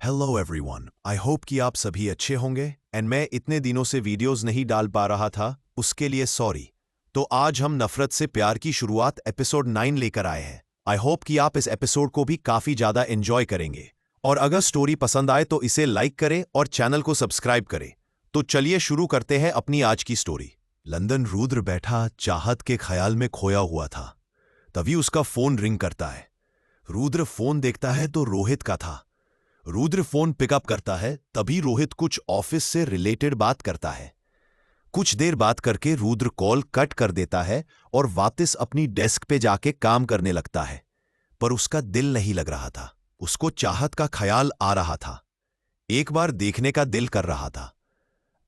Hello everyone, I hope कि आप सभी अच्छे होंगे एंड मैं इतने दिनों से वीडियोस नहीं डाल पा रहा था, उसके लिए सॉरी। तो आज हम नफरत से प्यार की शुरुआत एपिसोड 9 लेकर आए हैं। आई होप कि आप इस एपिसोड को भी काफी ज्यादा एंजॉय करेंगे और अगर स्टोरी पसंद आए तो इसे लाइक करें और चैनल को सब्सक्राइब करें। तो चलिए शुरू करते हैं अपनी आज की स्टोरी। लंदन रुद्र बैठा चाहत के ख्याल में खोया हुआ था। तभी उसका फोन रिंग करता है। रुद्र फोन देखता है तो रोहित का था। रुद्र फोन पिकअप करता है तभी रोहित कुछ ऑफिस से रिलेटेड बात करता है। कुछ देर बात करके रुद्र कॉल कट कर देता है और वापस अपनी डेस्क पे जाके काम करने लगता है। पर उसका दिल नहीं लग रहा था। उसको चाहत का ख्याल आ रहा था। एक बार देखने का दिल कर रहा था।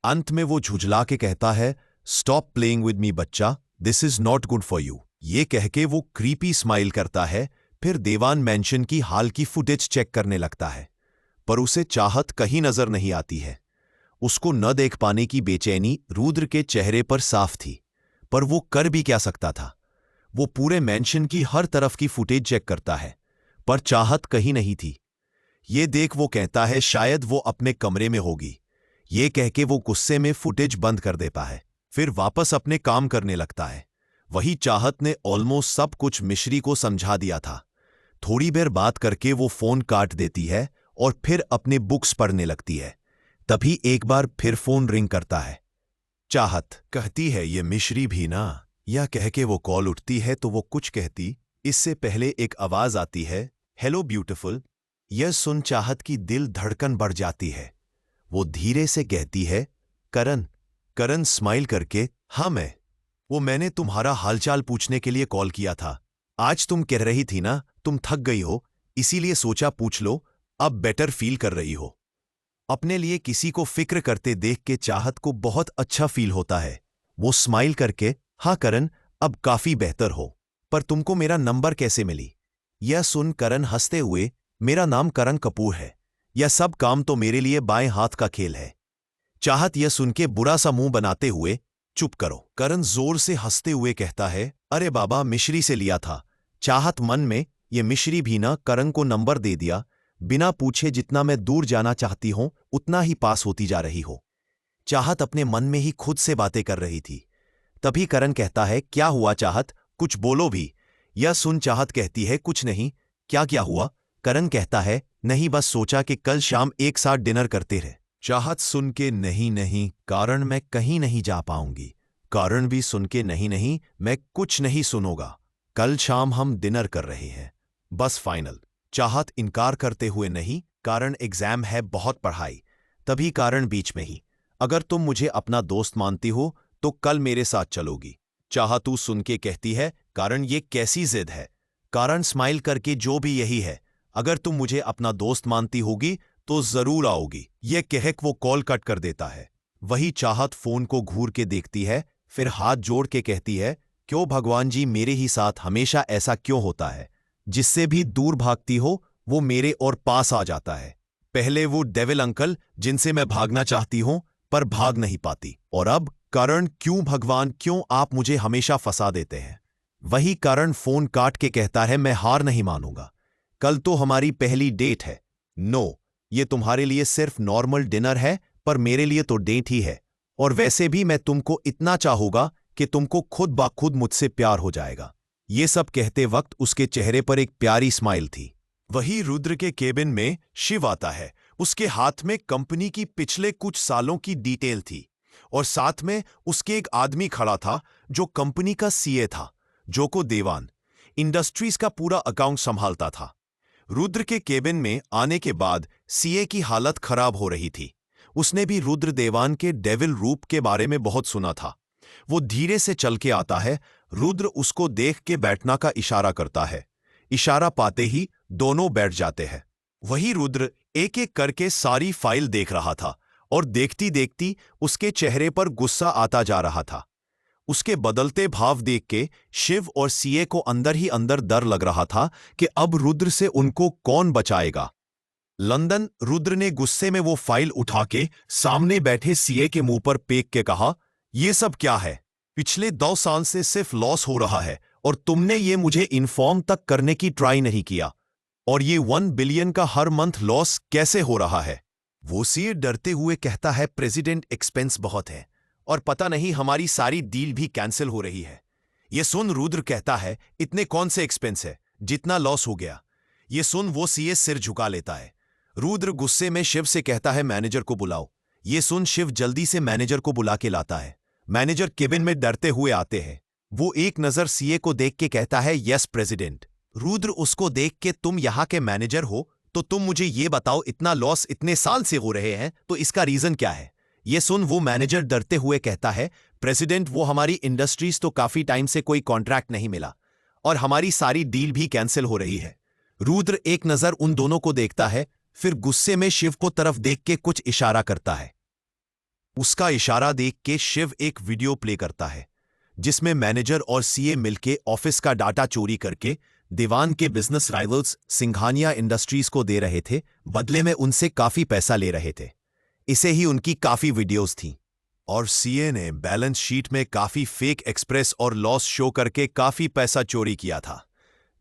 अंत में वो झुझला के कहता है, स्टॉप प्लेइंग विद मी बच्चा, this is not good for you. ये कह के वो क्रीपी स्माइल करता है। फिर देवान मैंशन की हाल की फुटेज चेक करने लगता है। पर उसे चाहत कहीं नजर नहीं आती है। उसको न देख पाने की बेचैनी रुद्र के चेहरे पर साफ थी। पर वो कर भी क्या सकता था। वो पूरे मैंशन की हर तरफ की फुटेज चेक करता है, पर चाहत कहीं नहीं थी। ये देख वो कहता है शायद वो अपने कमरे में होगी। ये कह के वो गुस्से में फुटेज बंद कर देता है। फिर वापस अपने काम करने लगता है। वही चाहत ने ऑलमोस्ट सब कुछ मिश्री को समझा दिया था। थोड़ी देर बात करके वो फोन काट देती है और फिर अपने बुक्स पढ़ने लगती है। तभी एक बार फिर फोन रिंग करता है। चाहत कहती है, ये मिश्री भी ना। यह कह के वो कॉल उठती है तो वो कुछ कहती, इससे पहले एक आवाज आती है, हेलो ब्यूटीफुल। यह सुन चाहत की दिल धड़कन बढ़ जाती है। वो धीरे से कहती है, करण। करण स्माइल करके, हाँ मैंने तुम्हारा हालचाल पूछने के लिए कॉल किया था। आज तुम कह रही थी ना तुम थक गई हो, इसीलिए सोचा पूछ लो, अब बेटर फील कर रही हो। अपने लिए किसी को फिक्र करते देख के चाहत को बहुत अच्छा फील होता है। वो स्माइल करके, हाँ करण, अब काफी बेहतर हो। पर तुमको मेरा नंबर कैसे मिली? यह सुन करण हंसते हुए, मेरा नाम करण कपूर है। यह सब काम तो मेरे लिए बाएं हाथ का खेल है। चाहत यह सुन के बुरा सा मुंह बनाते हुए, चुप करो। करण जोर से हंसते हुए कहता है, अरे बाबा, मिश्री से लिया था। चाहत मन में, ये मिश्री भी ना करण को नंबर दे दिया। बिना पूछे जितना मैं दूर जाना चाहती हूं उतना ही पास होती जा रही हो। चाहत अपने मन में ही खुद से बातें कर रही थी। तभी करण कहता है, क्या हुआ चाहत, कुछ बोलो भी। यह सुन चाहत कहती है, कुछ नहीं। क्या हुआ? करण कहता है, नहीं, बस सोचा कि कल शाम एक साथ डिनर करते रहे। चाहत सुन के, नहीं कारण मैं कहीं नहीं जा पाऊंगी। कारण भी सुन के, नहीं मैं कुछ नहीं सुनूंगा। कल शाम हम डिनर कर रहे हैं, बस फाइनल। चाहत इनकार करते हुए, नहीं कारण, एग्जाम है, बहुत पढ़ाई। तभी कारण बीच में ही, अगर तुम मुझे अपना दोस्त मानती हो तो कल मेरे साथ चलोगी। चाहत तू सुन के कहती है, कारण ये कैसी जिद है? कारण स्माइल करके, जो भी यही है, अगर तुम मुझे अपना दोस्त मानती होगी तो जरूर आओगी। ये कह वो कॉल कट कर देता है। वही चाहत फोन को घूर के देखती है, फिर हाथ जोड़ के कहती है, क्यों भगवान जी, मेरे ही साथ हमेशा ऐसा क्यों होता है? जिससे भी दूर भागती हो वो मेरे और पास आ जाता है। पहले वो डेविल अंकल जिनसे मैं भागना चाहती हूं पर भाग नहीं पाती, और अब कारण, क्यों भगवान, क्यों आप मुझे हमेशा फंसा देते हैं? वही कारण फोन काट के कहता है, मैं हार नहीं मानूंगा। कल तो हमारी पहली डेट है। नो, ये तुम्हारे लिए सिर्फ नॉर्मल डिनर है, पर मेरे लिए तो डेट ही है। और वैसे भी मैं तुमको इतना चाहूंगा कि तुमको खुद ब खुद मुझसे प्यार हो जाएगा। ये सब कहते वक्त उसके चेहरे पर एक प्यारी स्माइल थी। वही रुद्र के केबिन में शिव आता है। उसके हाथ में कंपनी की पिछले कुछ सालों की डिटेल थी और साथ में उसके एक आदमी खड़ा था जो कंपनी का सीए था, जोको देवान। इंडस्ट्रीज का पूरा अकाउंट संभालता था। रुद्र के केबिन में आने के बाद सीए की हालत खराब हो रही थी। उसने भी रुद्र देवान के डेविल रूप के बारे में बहुत सुना था। वो धीरे से चल के आता है। रुद्र उसको देख के बैठना का इशारा करता है। इशारा पाते ही दोनों बैठ जाते हैं। वही रुद्र एक एक करके सारी फाइल देख रहा था और देखती देखती उसके चेहरे पर गुस्सा आता जा रहा था। उसके बदलते भाव देख के शिव और सीए को अंदर ही अंदर डर लग रहा था कि अब रुद्र से उनको कौन बचाएगा। लंदन, रुद्र ने गुस्से में वो फाइल उठा के सामने बैठे सीए के मुंह पर फेंक के कहा, ये सब क्या है? पिछले 2 साल से सिर्फ लॉस हो रहा है और तुमने ये मुझे इन्फॉर्म तक करने की ट्राई नहीं किया। और ये 1 बिलियन का हर मंथ लॉस कैसे हो रहा है? वो सीए डरते हुए कहता है, प्रेसिडेंट, एक्सपेंस बहुत है और पता नहीं हमारी सारी डील भी कैंसिल हो रही है। ये सुन रुद्र कहता है, इतने कौन से एक्सपेंस है जितना लॉस हो गया? ये सुन वो सीए सिर झुका लेता है। रुद्र गुस्से में शिव से कहता है, मैनेजर को बुलाओ। ये सुन शिव जल्दी से मैनेजर को बुला के लाता है। मैनेजर केबिन में डरते हुए आते हैं। वो एक नजर सीए को देख के कहता है, यस प्रेसिडेंट। रुद्र उसको देख के, तुम यहाँ के मैनेजर हो तो तुम मुझे ये बताओ, इतना लॉस इतने साल से हो रहे हैं तो इसका रीजन क्या है? ये सुन वो मैनेजर डरते हुए कहता है, प्रेसिडेंट, वो हमारी इंडस्ट्रीज तो काफी टाइम से कोई कॉन्ट्रैक्ट नहीं मिला और हमारी सारी डील भी कैंसिल हो रही है। रुद्र एक नजर उन दोनों को देखता है, फिर गुस्से में शिव को तरफ देख के कुछ इशारा करता है। उसका इशारा देख के शिव एक वीडियो प्ले करता है जिसमें मैनेजर और सीए मिलके ऑफिस का डाटा चोरी करके दीवान के बिजनेस राइवल्स सिंघानिया इंडस्ट्रीज को दे रहे थे, बदले में उनसे काफी पैसा ले रहे थे। इसे ही उनकी काफी वीडियोस थीं। और सीए ने बैलेंस शीट में काफी फेक एक्सप्रेस और लॉस शो करके काफी पैसा चोरी किया था,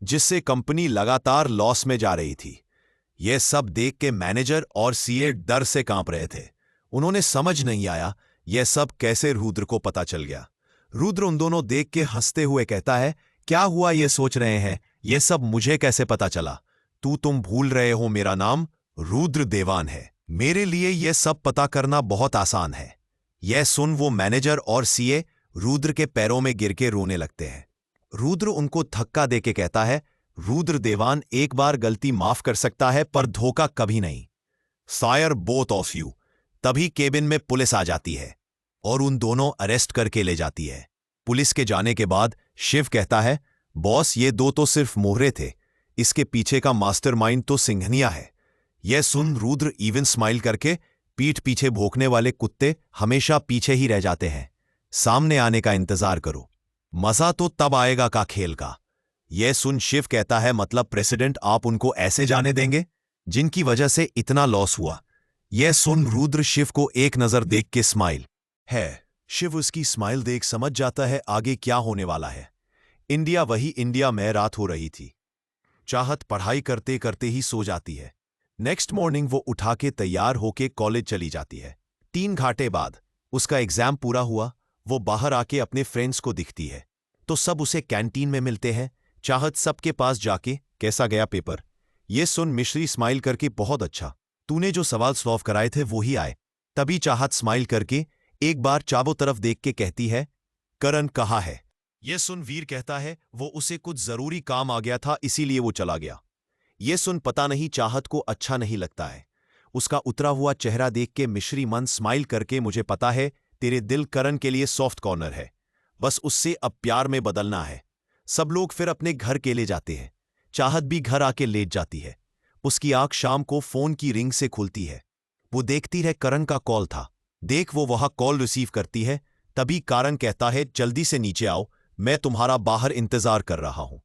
जिससे कंपनी लगातार लॉस में जा रही थी। यह सब देख के मैनेजर और सीए डर से कांप रहे थे। उन्होंने समझ नहीं आया यह सब कैसे रुद्र को पता चल गया। रुद्र उन दोनों देख के हंसते हुए कहता है, क्या हुआ ये सोच रहे हैं, यह सब मुझे कैसे पता चला? तुम भूल रहे हो, मेरा नाम रुद्र देवान है। मेरे लिए यह सब पता करना बहुत आसान है। यह सुन वो मैनेजर और सीए रुद्र के पैरों में गिर के रोने लगते हैं। रुद्र उनको धक्का देके कहता है, रुद्र देवान, एक बार गलती माफ कर सकता है पर धोखा कभी नहीं। Fire both of you. तभी केबिन में पुलिस आ जाती है और उन दोनों अरेस्ट करके ले जाती है। पुलिस के जाने के बाद शिव कहता है, बॉस, ये दो तो सिर्फ मोहरे थे, इसके पीछे का मास्टरमाइंड तो सिंघनिया है। यह सुन रुद्र इवन स्माइल करके, पीठ पीछे भौंकने वाले कुत्ते हमेशा पीछे ही रह जाते हैं, सामने आने का इंतजार करो, मजा तो तब आएगा का खेल का। यह सुन शिव कहता है, मतलब प्रेसिडेंट, आप उनको ऐसे जाने देंगे जिनकी वजह से इतना लॉस हुआ? यह सुन रुद्र शिव को एक नजर देख के स्माइल है। शिव उसकी स्माइल देख समझ जाता है आगे क्या होने वाला है। इंडिया, वही इंडिया में रात हो रही थी। चाहत पढ़ाई करते करते ही सो जाती है। नेक्स्ट मॉर्निंग वो उठा के तैयार होके कॉलेज चली जाती है। 3 घंटे बाद उसका एग्जाम पूरा हुआ। वो बाहर आके अपने फ्रेंड्स को दिखती है तो सब उसे कैंटीन में मिलते हैं। चाहत सबके पास जाके, कैसा गया पेपर? ये सुन मिश्री स्माइल करके, बहुत अच्छा, तूने जो सवाल सॉल्व कराए थे वो ही आए। तभी चाहत स्माइल करके एक बार चारों तरफ देख के कहती है, करण कहाँ है? यह सुन वीर कहता है, वो उसे कुछ जरूरी काम आ गया था इसीलिए वो चला गया। यह सुन पता नहीं चाहत को अच्छा नहीं लगता है। उसका उतरा हुआ चेहरा देख के मिश्री मन स्माइल करके, मुझे पता है तेरे दिल करण के लिए सॉफ्ट कॉर्नर है, बस उससे अब प्यार में बदलना है। सब लोग फिर अपने घर के ले जाते हैं। चाहत भी घर आके लेट जाती है। उसकी आंख शाम को फोन की रिंग से खुलती है। वो देखती है करण का कॉल था। देख वो वहां कॉल रिसीव करती है। तभी करण कहता है, जल्दी से नीचे आओ, मैं तुम्हारा बाहर इंतजार कर रहा हूं।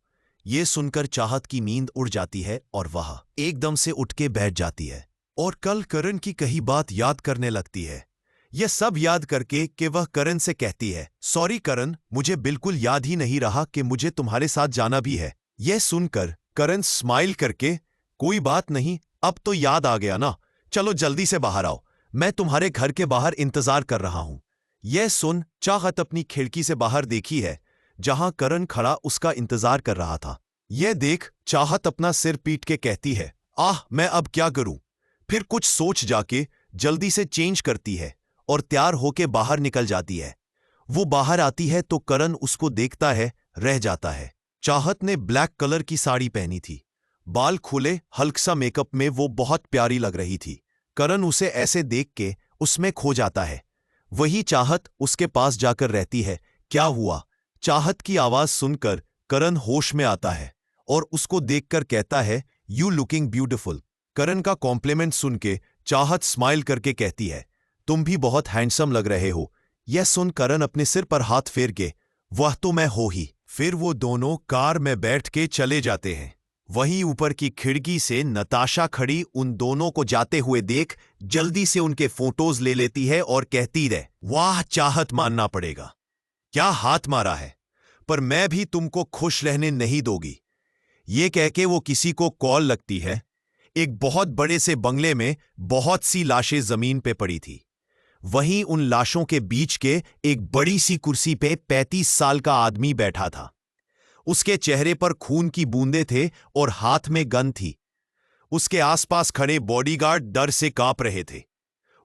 यह सुनकर चाहत की नींद उड़ जाती है और वह एकदम से उठ के बैठ जाती है और कल करण की कही बात याद करने लगती है। यह सब याद करके कि वह करण से कहती है, सॉरी करण, मुझे बिल्कुल याद ही नहीं रहा कि मुझे तुम्हारे साथ जाना भी है। यह सुनकर करण स्माइल करके, कोई बात नहीं, अब तो याद आ गया ना, चलो जल्दी से बाहर आओ, मैं तुम्हारे घर के बाहर इंतजार कर रहा हूं। यह सुन चाहत अपनी खिड़की से बाहर देखी है जहां करण खड़ा उसका इंतजार कर रहा था। यह देख चाहत अपना सिर पीट के कहती है, आह, मैं अब क्या करूं? फिर कुछ सोच जाके जल्दी से चेंज करती है और तैयार होके बाहर निकल जाती है। वो बाहर आती है तो करण उसको देखता है, रह जाता है। चाहत ने ब्लैक कलर की साड़ी पहनी थी, बाल खुले, हल्का सा मेकअप में वो बहुत प्यारी लग रही थी। करण उसे ऐसे देख के उसमें खो जाता है। वही चाहत उसके पास जाकर रहती है, क्या हुआ? चाहत की आवाज सुनकर करण होश में आता है और उसको देखकर कहता है, यू लुकिंग ब्यूटिफुल। करण का कॉम्प्लीमेंट सुन के चाहत स्माइल करके कहती है, तुम भी बहुत हैंडसम लग रहे हो। यह सुन करण अपने सिर पर हाथ फेर के, वह तो मैं हो ही। फिर वो दोनों कार में बैठ के चले जाते हैं। वहीं ऊपर की खिड़की से नताशा खड़ी उन दोनों को जाते हुए देख जल्दी से उनके फोटोज ले लेती है और कहती है, वाह चाहत, मानना पड़ेगा, क्या हाथ मारा है, पर मैं भी तुमको खुश रहने नहीं दोगी। ये कह के वो किसी को कॉल लगती है। एक बहुत बड़े से बंगले में बहुत सी लाशें जमीन पे पड़ी थी। वहीं उन लाशों के बीच के एक बड़ी सी कुर्सी पे 35 साल का आदमी बैठा था। उसके चेहरे पर खून की बूंदें थे और हाथ में गन थी। उसके आसपास खड़े बॉडीगार्ड डर से कांप रहे थे।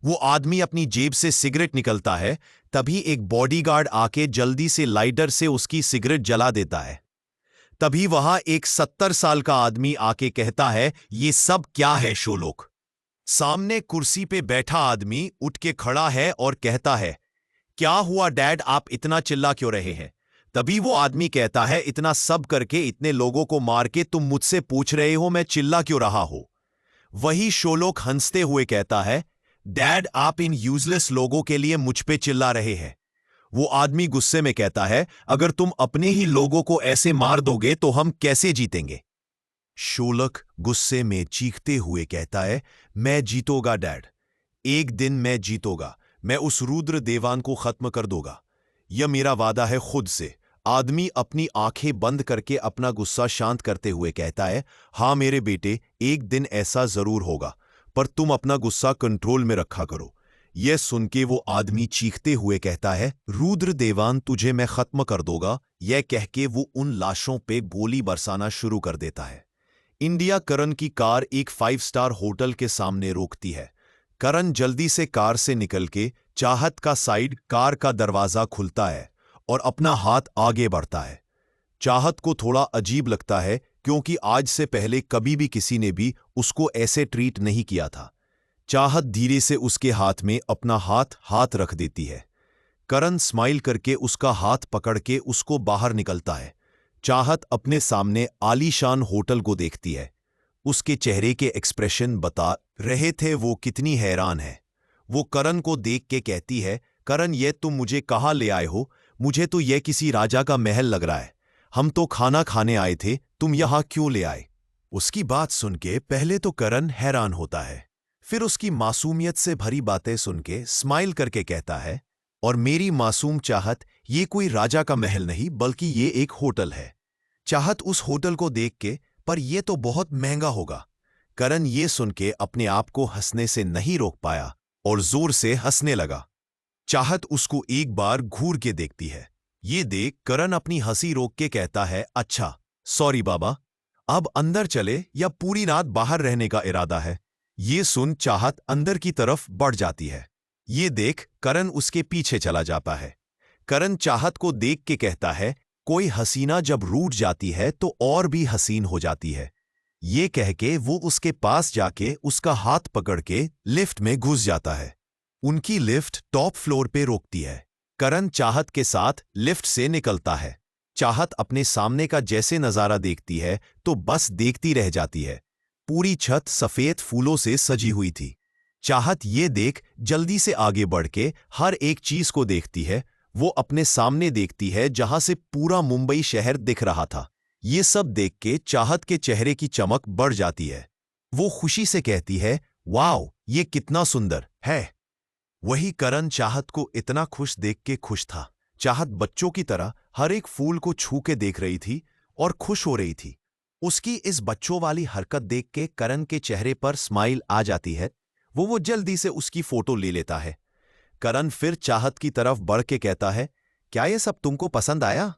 वो आदमी अपनी जेब से सिगरेट निकलता है, तभी एक बॉडीगार्ड आके जल्दी से लाइटर से उसकी सिगरेट जला देता है। तभी वहां एक 70 साल का आदमी आके कहता है, ये सब क्या है शोलोक? सामने कुर्सी पे बैठा आदमी उठ के खड़ा है और कहता है, क्या हुआ डैड, आप इतना चिल्ला क्यों रहे हैं? तभी वो आदमी कहता है, इतना सब करके, इतने लोगों को मार के तुम मुझसे पूछ रहे हो मैं चिल्ला क्यों रहा हूं? वही शोलोक हंसते हुए कहता है, डैड आप इन यूजलेस लोगों के लिए मुझ पे चिल्ला रहे हैं। वो आदमी गुस्से में कहता है, अगर तुम अपने ही लोगों को ऐसे मार दोगे तो हम कैसे जीतेंगे? शोलक गुस्से में चीखते हुए कहता है, मैं जीतूंगा डैड, एक दिन मैं जीतूंगा, मैं उस रुद्र देवान को खत्म कर दूंगा। यह मेरा वादा है खुद से। आदमी अपनी आंखें बंद करके अपना गुस्सा शांत करते हुए कहता है, हाँ मेरे बेटे, एक दिन ऐसा जरूर होगा, पर तुम अपना गुस्सा कंट्रोल में रखा करो। यह सुन के वो आदमी चीखते हुए कहता है, रुद्र देवान तुझे मैं खत्म कर दूंगा। यह कह के वो उन लाशों पे गोली बरसाना शुरू कर देता है। इंडिया करण की कार एक 5 स्टार होटल के सामने रोकती है। करण जल्दी से कार से निकल के चाहत का साइड कार का दरवाजा खुलता है और अपना हाथ आगे बढ़ता है। चाहत को थोड़ा अजीब लगता है, क्योंकि आज से पहले कभी भी किसी ने भी उसको ऐसे ट्रीट नहीं किया था। चाहत धीरे से उसके हाथ में अपना हाथ रख देती है। करण स्माइल करके उसका हाथ पकड़ के उसको बाहर निकलता है। चाहत अपने सामने आलीशान होटल को देखती है। उसके चेहरे के एक्सप्रेशन बता रहे थे वो कितनी हैरान है। वो करण को देख के कहती है, करण ये तुम मुझे कहाँ ले आए हो? मुझे तो यह किसी राजा का महल लग रहा है। हम तो खाना खाने आए थे, तुम यहाँ क्यों ले आए? उसकी बात सुन के पहले तो करण हैरान होता है, फिर उसकी मासूमियत से भरी बातें सुन के स्माइल करके कहता है, और मेरी मासूम चाहत, ये कोई राजा का महल नहीं बल्कि ये एक होटल है। चाहत उस होटल को देख के, पर यह तो बहुत महंगा होगा। करण ये सुन के अपने आप को हंसने से नहीं रोक पाया और जोर से हंसने लगा। चाहत उसको एक बार घूर के देखती है। ये देख करण अपनी हंसी रोक के कहता है, अच्छा सॉरी बाबा, अब अंदर चले या पूरी रात बाहर रहने का इरादा है? ये सुन चाहत अंदर की तरफ बढ़ जाती है। ये देख करण उसके पीछे चला जाता है। करण चाहत को देख के कहता है, कोई हसीना जब रूठ जाती है तो और भी हसीन हो जाती है। ये कह के वो उसके पास जाके उसका हाथ पकड़ के लिफ्ट में घुस जाता है। उनकी लिफ्ट टॉप फ्लोर पे रोकती है। करण चाहत के साथ लिफ्ट से निकलता है। चाहत अपने सामने का जैसे नजारा देखती है तो बस देखती रह जाती है। पूरी छत सफेद फूलों से सजी हुई थी। चाहत ये देख जल्दी से आगे बढ़ के हर एक चीज को देखती है। वो अपने सामने देखती है जहां से पूरा मुंबई शहर दिख रहा था। ये सब देख के चाहत के चेहरे की चमक बढ़ जाती है। वो खुशी से कहती है, वाओ ये कितना सुंदर है। वही करण चाहत को इतना खुश देख के खुश था। चाहत बच्चों की तरह हर एक फूल को छू के देख रही थी और खुश हो रही थी। उसकी इस बच्चों वाली हरकत देख के करण के चेहरे पर स्माइल आ जाती है। वो जल्दी से उसकी फोटो ले लेता है। करण फिर चाहत की तरफ बढ़ के कहता है, क्या ये सब तुमको पसंद आया?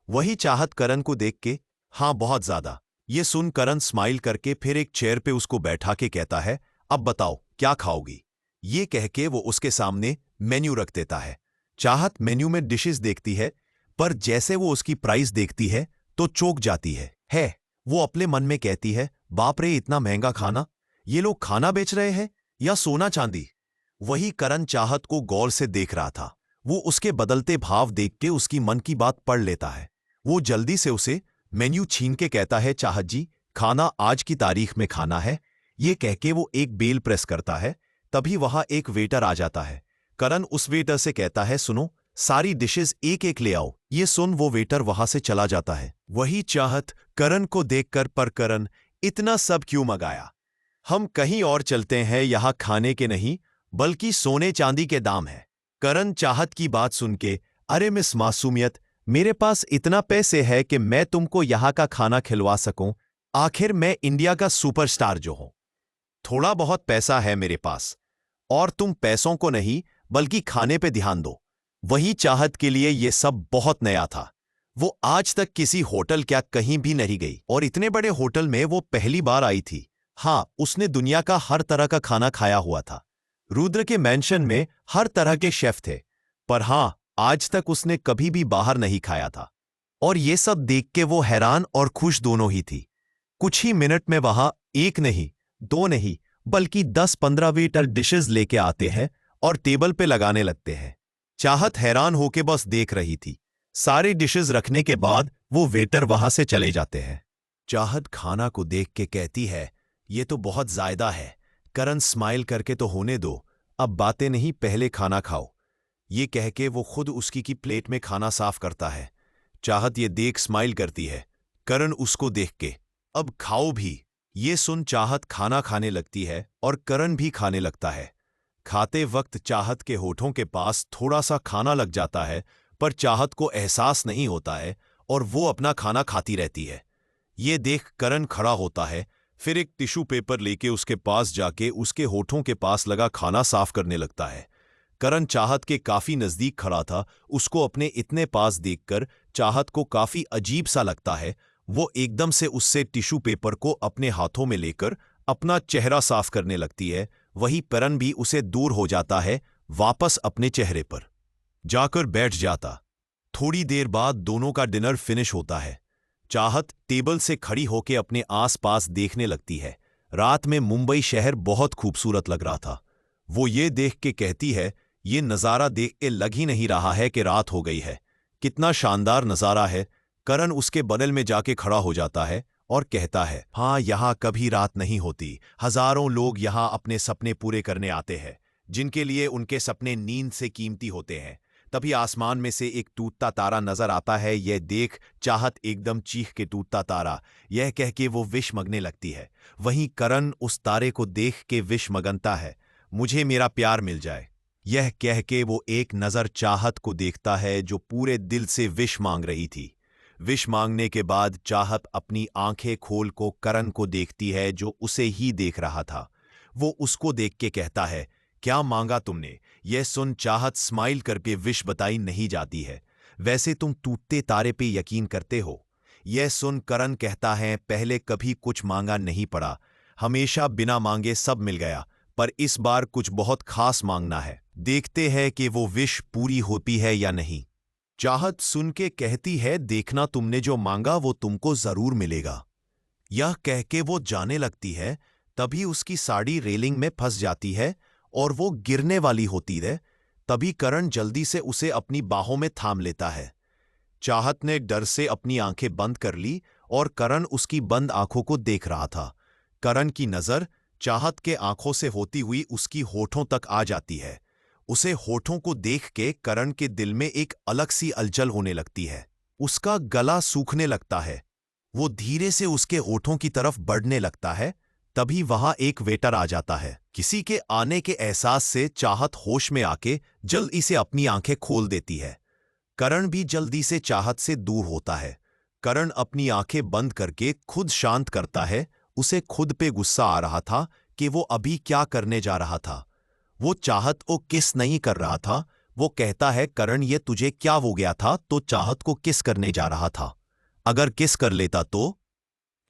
वही चाहत करण को देख के, हाँ बहुत ज्यादा। ये सुन करण स्माइल करके फिर एक चेयर पे उसको बैठा के कहता है, अब बताओ क्या खाओगी? ये कह के वो उसके सामने मेन्यू रख देता है। चाहत मेन्यू में डिशेस देखती है, पर जैसे वो उसकी प्राइस देखती है तो चौंक जाती है। वो अपने मन में कहती है, बाप रे इतना महंगा खाना, ये लोग खाना बेच रहे हैं या सोना चांदी? वही करण चाहत को गौर से देख रहा था। वो उसके बदलते भाव देख के उसकी मन की बात पढ़ लेता है। वो जल्दी से उसे मेन्यू छीन के कहता है, चाहत जी खाना आज की तारीख में खाना है। ये कह के वो एक बेल प्रेस करता है। तभी वहां एक वेटर आ जाता है। करण उस वेटर से कहता है, सुनो सारी डिशेस एक एक ले आओ। ये सुन वो वेटर वहां से चला जाता है। वही चाहत करण को देखकर, पर करण इतना सब क्यों मंगाया? हम कहीं और चलते हैं, यहां खाने के नहीं बल्कि सोने चांदी के दाम है। करण चाहत की बात सुन के, अरे मिस मासूमियत, मेरे पास इतना पैसे है कि मैं तुमको यहाँ का खाना खिलवा सकूं, आखिर मैं इंडिया का सुपरस्टार जो हूं। थोड़ा बहुत पैसा है मेरे पास, और तुम पैसों को नहीं बल्कि खाने पे ध्यान दो। वही चाहत के लिए ये सब बहुत नया था। वो आज तक किसी होटल क्या कहीं भी नहीं गई, और इतने बड़े होटल में वो पहली बार आई थी। हाँ, उसने दुनिया का हर तरह का खाना खाया हुआ था। रुद्र के मेंशन में हर तरह के शेफ थे, पर हाँ, आज तक उसने कभी भी बाहर नहीं खाया था। और ये सब देख के वो हैरान और खुश दोनों ही थी। कुछ ही मिनट में वहां एक नहीं, दो नहीं, बल्कि 10-15 वेटर डिशेस लेके आते हैं और टेबल पे लगाने लगते हैं। चाहत हैरान होके बस देख रही थी। सारे डिशेस रखने के बाद वो वेटर वहां से चले जाते हैं। चाहत खाना को देख के कहती है, ये तो बहुत ज्यादा है। करण स्माइल करके तो होने दो, अब बातें नहीं, पहले खाना खाओ। ये कह के वो खुद उसकी की प्लेट में खाना साफ करता है। चाहत ये देख स्माइल करती है। करण उसको देख के, अब खाओ भी। ये सुन चाहत खाना खाने लगती है और करण भी खाने लगता है। खाते वक्त चाहत के होठों के पास थोड़ा सा खाना लग जाता है, पर चाहत को एहसास नहीं होता है और वो अपना खाना खाती रहती है। ये देख करण खड़ा होता है, फिर एक टिश्यू पेपर लेके उसके पास जाके उसके होठों के पास लगा खाना साफ करने लगता है। करण चाहत के काफी नजदीक खड़ा था। उसको अपने इतने पास देखकर चाहत को काफी अजीब सा लगता है। वो एकदम से उससे टिश्यू पेपर को अपने हाथों में लेकर अपना चेहरा साफ करने लगती है। वही करण भी उसे दूर हो जाता है, वापस अपने चेहरे पर जाकर बैठ जाता। थोड़ी देर बाद दोनों का डिनर फिनिश होता है। चाहत टेबल से खड़ी होकर अपने आसपास देखने लगती है। रात में मुंबई शहर बहुत खूबसूरत लग रहा था। वो ये देख के कहती है, ये नज़ारा देख के लग ही नहीं रहा है कि रात हो गई है। कितना शानदार नज़ारा है। करण उसके बगल में जाके खड़ा हो जाता है और कहता है, हाँ, यहाँ कभी रात नहीं होती। हजारों लोग यहाँ अपने सपने पूरे करने आते हैं, जिनके लिए उनके सपने नींद से कीमती होते हैं। तभी आसमान में से एक टूटता तारा नजर आता है। यह देख चाहत एकदम चीख के टूटता तारा, यह कह के वो विष मगने लगती है। वहीं करण उस तारे को देख के विष मगनता है, मुझे मेरा प्यार मिल जाए। यह कह के वो एक नजर चाहत को देखता है, जो पूरे दिल से विष मांग रही थी। विष मांगने के बाद चाहत अपनी आंखें खोल को करण को देखती है, जो उसे ही देख रहा था। वो उसको देख के कहता है, क्या मांगा तुमने? यह सुन चाहत स्माइल करके विष बताई नहीं जाती है, वैसे तुम टूटते तारे पे यकीन करते हो? यह सुन करण कहता है, पहले कभी कुछ मांगा नहीं पड़ा, हमेशा बिना मांगे सब मिल गया, पर इस बार कुछ बहुत खास मांगना है। देखते हैं कि वो विश पूरी होती है या नहीं। चाहत सुन के कहती है, देखना, तुमने जो मांगा वो तुमको जरूर मिलेगा। यह कह के वो जाने लगती है। तभी उसकी साड़ी रेलिंग में फंस जाती है और वो गिरने वाली होती है। तभी करण जल्दी से उसे अपनी बाहों में थाम लेता है। चाहत ने डर से अपनी आंखें बंद कर ली और करण उसकी बंद आंखों को देख रहा था। करण की नजर चाहत के आंखों से होती हुई उसकी होठों तक आ जाती है। उसे होठों को देख के करण के दिल में एक अलग सी अलचल होने लगती है। उसका गला सूखने लगता है। वो धीरे से उसके होठों की तरफ बढ़ने लगता है। तभी वहां एक वेटर आ जाता है। किसी के आने के एहसास से चाहत होश में आके जल्दी से अपनी आंखें खोल देती है। करण भी जल्दी से चाहत से दूर होता है। करण अपनी आंखें बंद करके खुद शांत करता है। उसे खुद पे गुस्सा आ रहा था कि वो अभी क्या करने जा रहा था। वो चाहत को किस नहीं कर रहा था। वो कहता है, करण, ये तुझे क्या हो गया था? तो चाहत को किस करने जा रहा था? अगर किस कर लेता तो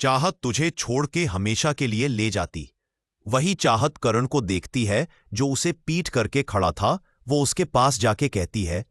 चाहत तुझे छोड़ के हमेशा के लिए ले जाती। वही चाहत करण को देखती है, जो उसे पीट करके खड़ा था। वो उसके पास जाके कहती है,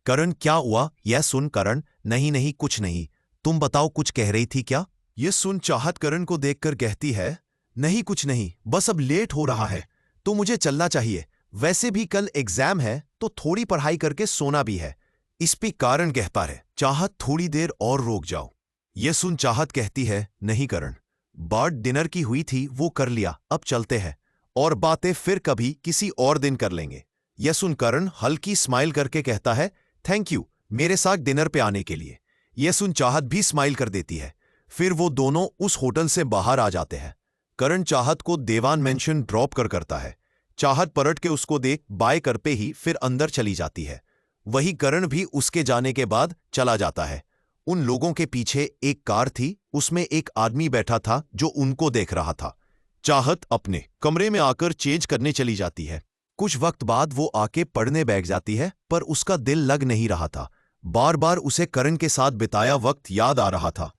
करण, क्या हुआ? यह सुन करण, नहीं नहीं, कुछ नहीं, तुम बताओ, कुछ कह रही थी क्या? यह सुन चाहत करण को देखकर कहती है, नहीं कुछ नहीं, बस अब लेट हो रहा है तो मुझे चलना चाहिए। वैसे भी कल एग्जाम है तो थोड़ी पढ़ाई करके सोना भी है। इस पे कारण कहता है, चाहत, थोड़ी देर और रुक जाओ। यह सुन चाहत कहती है, नहीं करण, बात डिनर की हुई थी, वो कर लिया, अब चलते हैं, और बातें फिर कभी किसी और दिन कर लेंगे। यह सुन करण हल्की स्माइल करके कहता है, थैंक यू मेरे साथ डिनर पे आने के लिए। यह सुन चाहत भी स्माइल कर देती है। फिर वो दोनों उस होटल से बाहर आ जाते हैं। करण चाहत को देवान मेंशन ड्रॉप करता है। चाहत पलट के उसको देख बाय कर पे ही फिर अंदर चली जाती है। वही करण भी उसके जाने के बाद चला जाता है। उन लोगों के पीछे एक कार थी, उसमें एक आदमी बैठा था जो उनको देख रहा था। चाहत अपने कमरे में आकर चेंज करने चली जाती है। कुछ वक्त बाद वो आके पढ़ने बैठ जाती है, पर उसका दिल लग नहीं रहा था। बार बार उसे करण के साथ बिताया वक्त याद आ रहा था।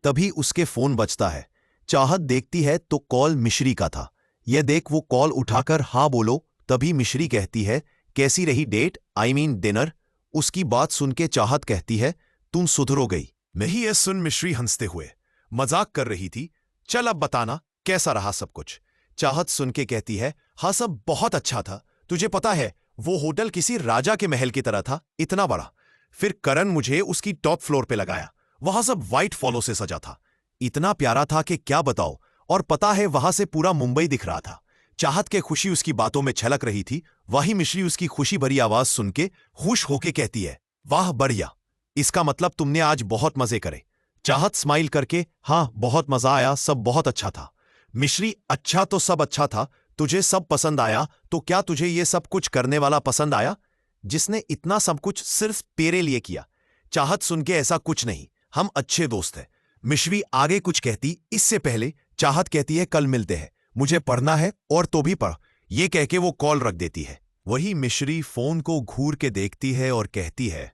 तभी उसके फोन बजता है। चाहत देखती है तो कॉल मिश्री का था। यह देख वो कॉल उठाकर हाँ बोलो। तभी मिश्री कहती है, कैसी रही डेट, आई मीन डिनर। उसकी बात सुन के चाहत कहती है, तुम सुधरो गई। नहीं, ये सुन मिश्री हंसते हुए मजाक कर रही थी। चल अब बताना कैसा रहा सब कुछ। चाहत सुन के कहती है, हाँ सब बहुत अच्छा था। तुझे पता है वो होटल किसी राजा के महल की तरह था, इतना बड़ा। फिर करण मुझे उसकी टॉप फ्लोर पे लगाया। वहां सब व्हाइट फॉलो से सजा था, इतना प्यारा था कि क्या बताओ। और पता है वहां से पूरा मुंबई दिख रहा था। चाहत के खुशी उसकी बातों में छलक रही थी। वही मिश्री उसकी खुशी भरी आवाज सुन के खुश होके कहती है, वाह बढ़िया, इसका मतलब तुमने आज बहुत मजे करे। चाहत स्माइल करके, हाँ बहुत मजा आया, सब बहुत अच्छा था। मिश्री, अच्छा तो सब अच्छा था, तुझे सब पसंद आया, तो क्या तुझे ये सब कुछ करने वाला पसंद आया जिसने इतना सब कुछ सिर्फ तेरे लिए किया? चाहत सुन के, ऐसा कुछ नहीं, हम अच्छे दोस्त हैं। मिश्री आगे कुछ कहती इससे पहले चाहत कहती है, कल मिलते हैं, मुझे पढ़ना है और तो भी पढ़। ये कह के वो कॉल रख देती है। वही मिश्री फोन को घूर के देखती है और कहती है,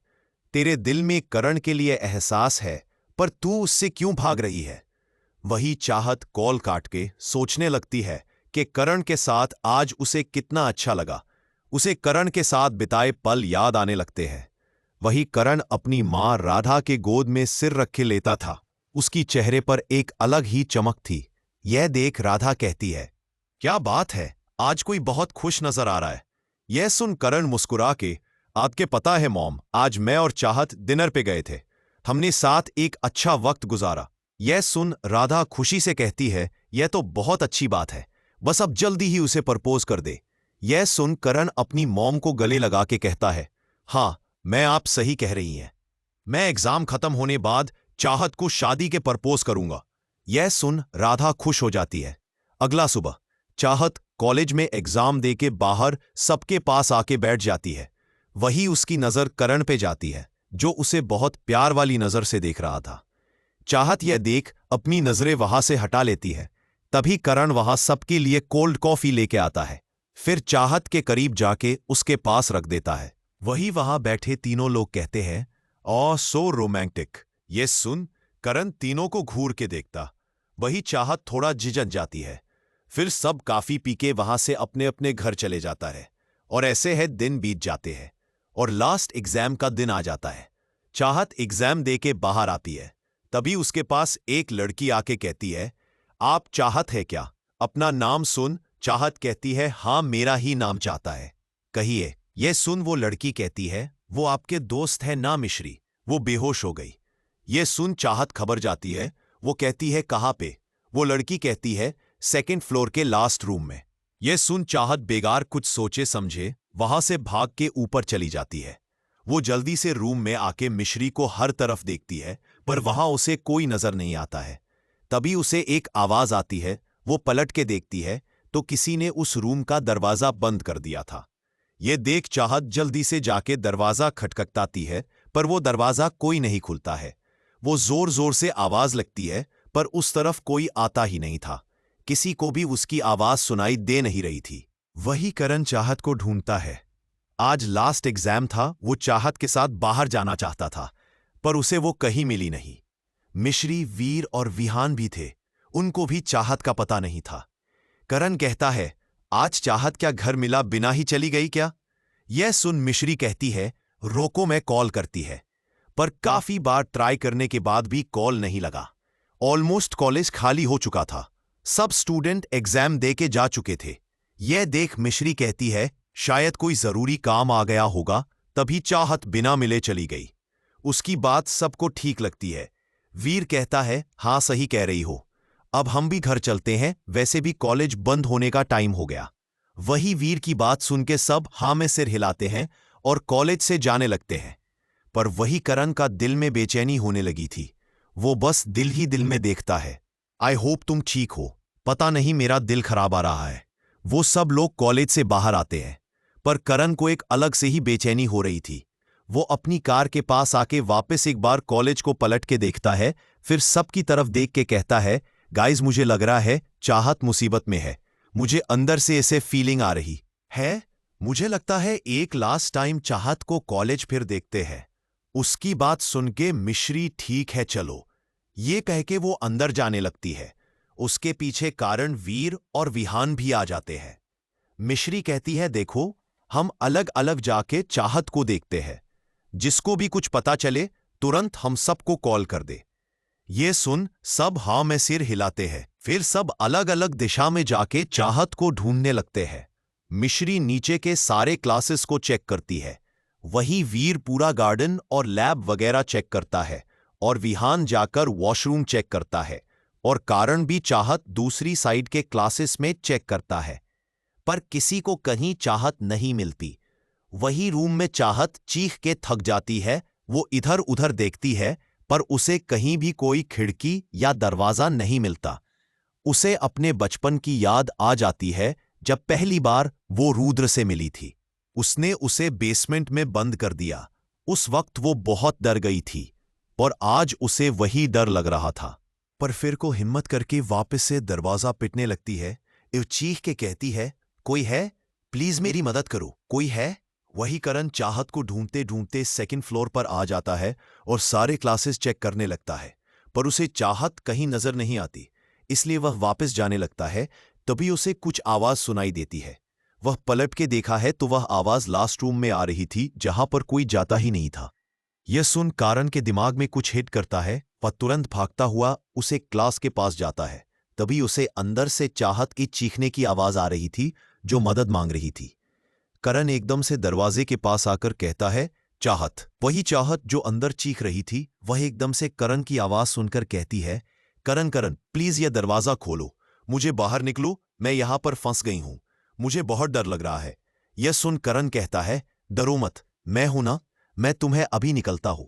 तेरे दिल में करण के लिए एहसास है, पर तू उससे क्यों भाग रही है? वही चाहत कॉल काट के सोचने लगती है कि करण के साथ आज उसे कितना अच्छा लगा। उसे करण के साथ बिताए पल याद आने लगते हैं। वही करण अपनी मां राधा के गोद में सिर रखे लेता था। उसकी चेहरे पर एक अलग ही चमक थी। यह देख राधा कहती है, क्या बात है, आज कोई बहुत खुश नजर आ रहा है। यह सुन करण मुस्कुरा के, आपके पता है मॉम, आज मैं और चाहत डिनर पे गए थे, हमने साथ एक अच्छा वक्त गुजारा। यह सुन राधा खुशी से कहती है, यह तो बहुत अच्छी बात है, बस अब जल्दी ही उसे प्रपोज कर दे। यह सुन करण अपनी मॉम को गले लगा के कहता है, हाँ मैं आप सही कह रही हैं, मैं एग्जाम खत्म होने बाद चाहत को शादी के प्रपोज करूंगा। यह सुन राधा खुश हो जाती है। अगला सुबह चाहत कॉलेज में एग्जाम दे के बाहर सबके पास आके बैठ जाती है। वही उसकी नजर करण पे जाती है, जो उसे बहुत प्यार वाली नजर से देख रहा था। चाहत यह देख अपनी नजरें वहां से हटा लेती है। तभी करण वहां सबके लिए कोल्ड कॉफी लेके आता है। फिर चाहत के करीब जाके उसके पास रख देता है। वही वहां बैठे तीनों लोग कहते हैं, ओ सो रोमांटिक। ये सुन करण तीनों को घूर के देखता। वही चाहत थोड़ा झिझक जाती है। फिर सब काफी पी के वहां से अपने अपने घर चले जाता है। और ऐसे है दिन बीत जाते हैं और लास्ट एग्जाम का दिन आ जाता है। चाहत एग्जाम दे के बाहर आती है। तभी उसके पास एक लड़की आके कहती है, आप चाहत है क्या? अपना नाम सुन चाहत कहती है, हाँ मेरा ही नाम चाहता है। कहिए। यह सुन वो लड़की कहती है, वो आपके दोस्त है ना मिश्री। वो बेहोश हो गई। यह सुन चाहत खबर जाती है। वो कहती है, कहाँ पे? वो लड़की कहती है, सेकंड फ्लोर के लास्ट रूम में। यह सुन चाहत बेगार कुछ सोचे समझे वहां से भाग के ऊपर चली जाती है। वो जल्दी से रूम में आके मिश्री को हर तरफ देखती है, पर वहां उसे कोई नजर नहीं आता है। तभी उसे एक आवाज आती है। वो पलट के देखती है तो किसी ने उस रूम का दरवाजा बंद कर दिया था। ये देख चाहत जल्दी से जाके दरवाजा खटखटाती है, पर वो दरवाजा कोई नहीं खुलता है। वो जोर जोर से आवाज लगती है, पर उस तरफ कोई आता ही नहीं था। किसी को भी उसकी आवाज सुनाई दे नहीं रही थी। वही करण चाहत को ढूंढता है। आज लास्ट एग्जाम था। वो चाहत के साथ बाहर जाना चाहता था, पर उसे वो कहीं मिली नहीं। मिश्री, वीर और विहान भी थे, उनको भी चाहत का पता नहीं था। करण कहता है, आज चाहत क्या घर मिला बिना ही चली गई क्या? यह सुन मिश्री कहती है, रोको मैं कॉल करती है। पर काफी बार ट्राई करने के बाद भी कॉल नहीं लगा। ऑलमोस्ट कॉलेज खाली हो चुका था। सब स्टूडेंट एग्जाम दे के जा चुके थे। यह देख मिश्री कहती है, शायद कोई जरूरी काम आ गया होगा, तभी चाहत बिना मिले चली गई। उसकी बात सबको ठीक लगती है। वीर कहता है, हाँ सही कह रही हो, अब हम भी घर चलते हैं, वैसे भी कॉलेज बंद होने का टाइम हो गया। वही वीर की बात सुन के सब हाँ में सिर हिलाते हैं और कॉलेज से जाने लगते हैं। पर वही करण का दिल में बेचैनी होने लगी थी। वो बस दिल ही दिल में देखता है, आई होप तुम ठीक हो, पता नहीं मेरा दिल खराब आ रहा है। वो सब लोग कॉलेज से बाहर आते हैं, पर करण को एक अलग से ही बेचैनी हो रही थी। वो अपनी कार के पास आके वापस एक बार कॉलेज को पलट के देखता है, फिर सबकी तरफ देख के कहता है, गाइज मुझे लग रहा है चाहत मुसीबत में है। मुझे अंदर से ऐसे फीलिंग आ रही है। मुझे लगता है एक लास्ट टाइम चाहत को कॉलेज फिर देखते हैं। उसकी बात सुन के मिश्री ठीक है चलो, ये कह के वो अंदर जाने लगती है। उसके पीछे कारण, वीर और विहान भी आ जाते हैं। मिश्री कहती है, देखो हम अलग अलग जाके चाहत को देखते हैं, जिसको भी कुछ पता चले तुरंत हम सबको कॉल कर दे। ये सुन सब हाँ में सिर हिलाते हैं। फिर सब अलग अलग दिशा में जाके चाहत को ढूंढने लगते हैं। मिश्री नीचे के सारे क्लासेस को चेक करती है, वही वीर पूरा गार्डन और लैब वगैरह चेक करता है, और विहान जाकर वॉशरूम चेक करता है, और कारण भी चाहत दूसरी साइड के क्लासेस में चेक करता है। पर किसी को कहीं चाहत नहीं मिलती। वही रूम में चाहत चीख के थक जाती है। वो इधर उधर देखती है, पर उसे कहीं भी कोई खिड़की या दरवाजा नहीं मिलता। उसे अपने बचपन की याद आ जाती है, जब पहली बार वो रुद्र से मिली थी। उसने उसे बेसमेंट में बंद कर दिया। उस वक्त वो बहुत डर गई थी, और आज उसे वही डर लग रहा था। पर फिर को हिम्मत करके वापस से दरवाजा पिटने लगती है। चीख के कहती है, कोई है? प्लीज मेरी मदद करो, कोई है? वही करण चाहत को ढूंढते ढूंढते सेकंड फ्लोर पर आ जाता है और सारे क्लासेस चेक करने लगता है, पर उसे चाहत कहीं नजर नहीं आती। इसलिए वह वापस जाने लगता है। तभी उसे कुछ आवाज सुनाई देती है। वह पलट के देखा है तो वह आवाज लास्ट रूम में आ रही थी, जहां पर कोई जाता ही नहीं था। यह सुन कारण के दिमाग में कुछ हिट करता है। वह तुरंत भागता हुआ उसे क्लास के पास जाता है। तभी उसे अंदर से चाहत की चीखने की आवाज आ रही थी, जो मदद मांग रही थी। करण एकदम से दरवाजे के पास आकर कहता है, चाहत। वही चाहत जो अंदर चीख रही थी, वह एकदम से करण की आवाज सुनकर कहती है, करण करण प्लीज यह दरवाजा खोलो, मुझे बाहर निकलो, मैं यहां पर फंस गई हूं, मुझे बहुत डर लग रहा है। यह सुन करण कहता है, डरो मत, मैं हूं ना, मैं तुम्हें अभी निकलता हूं।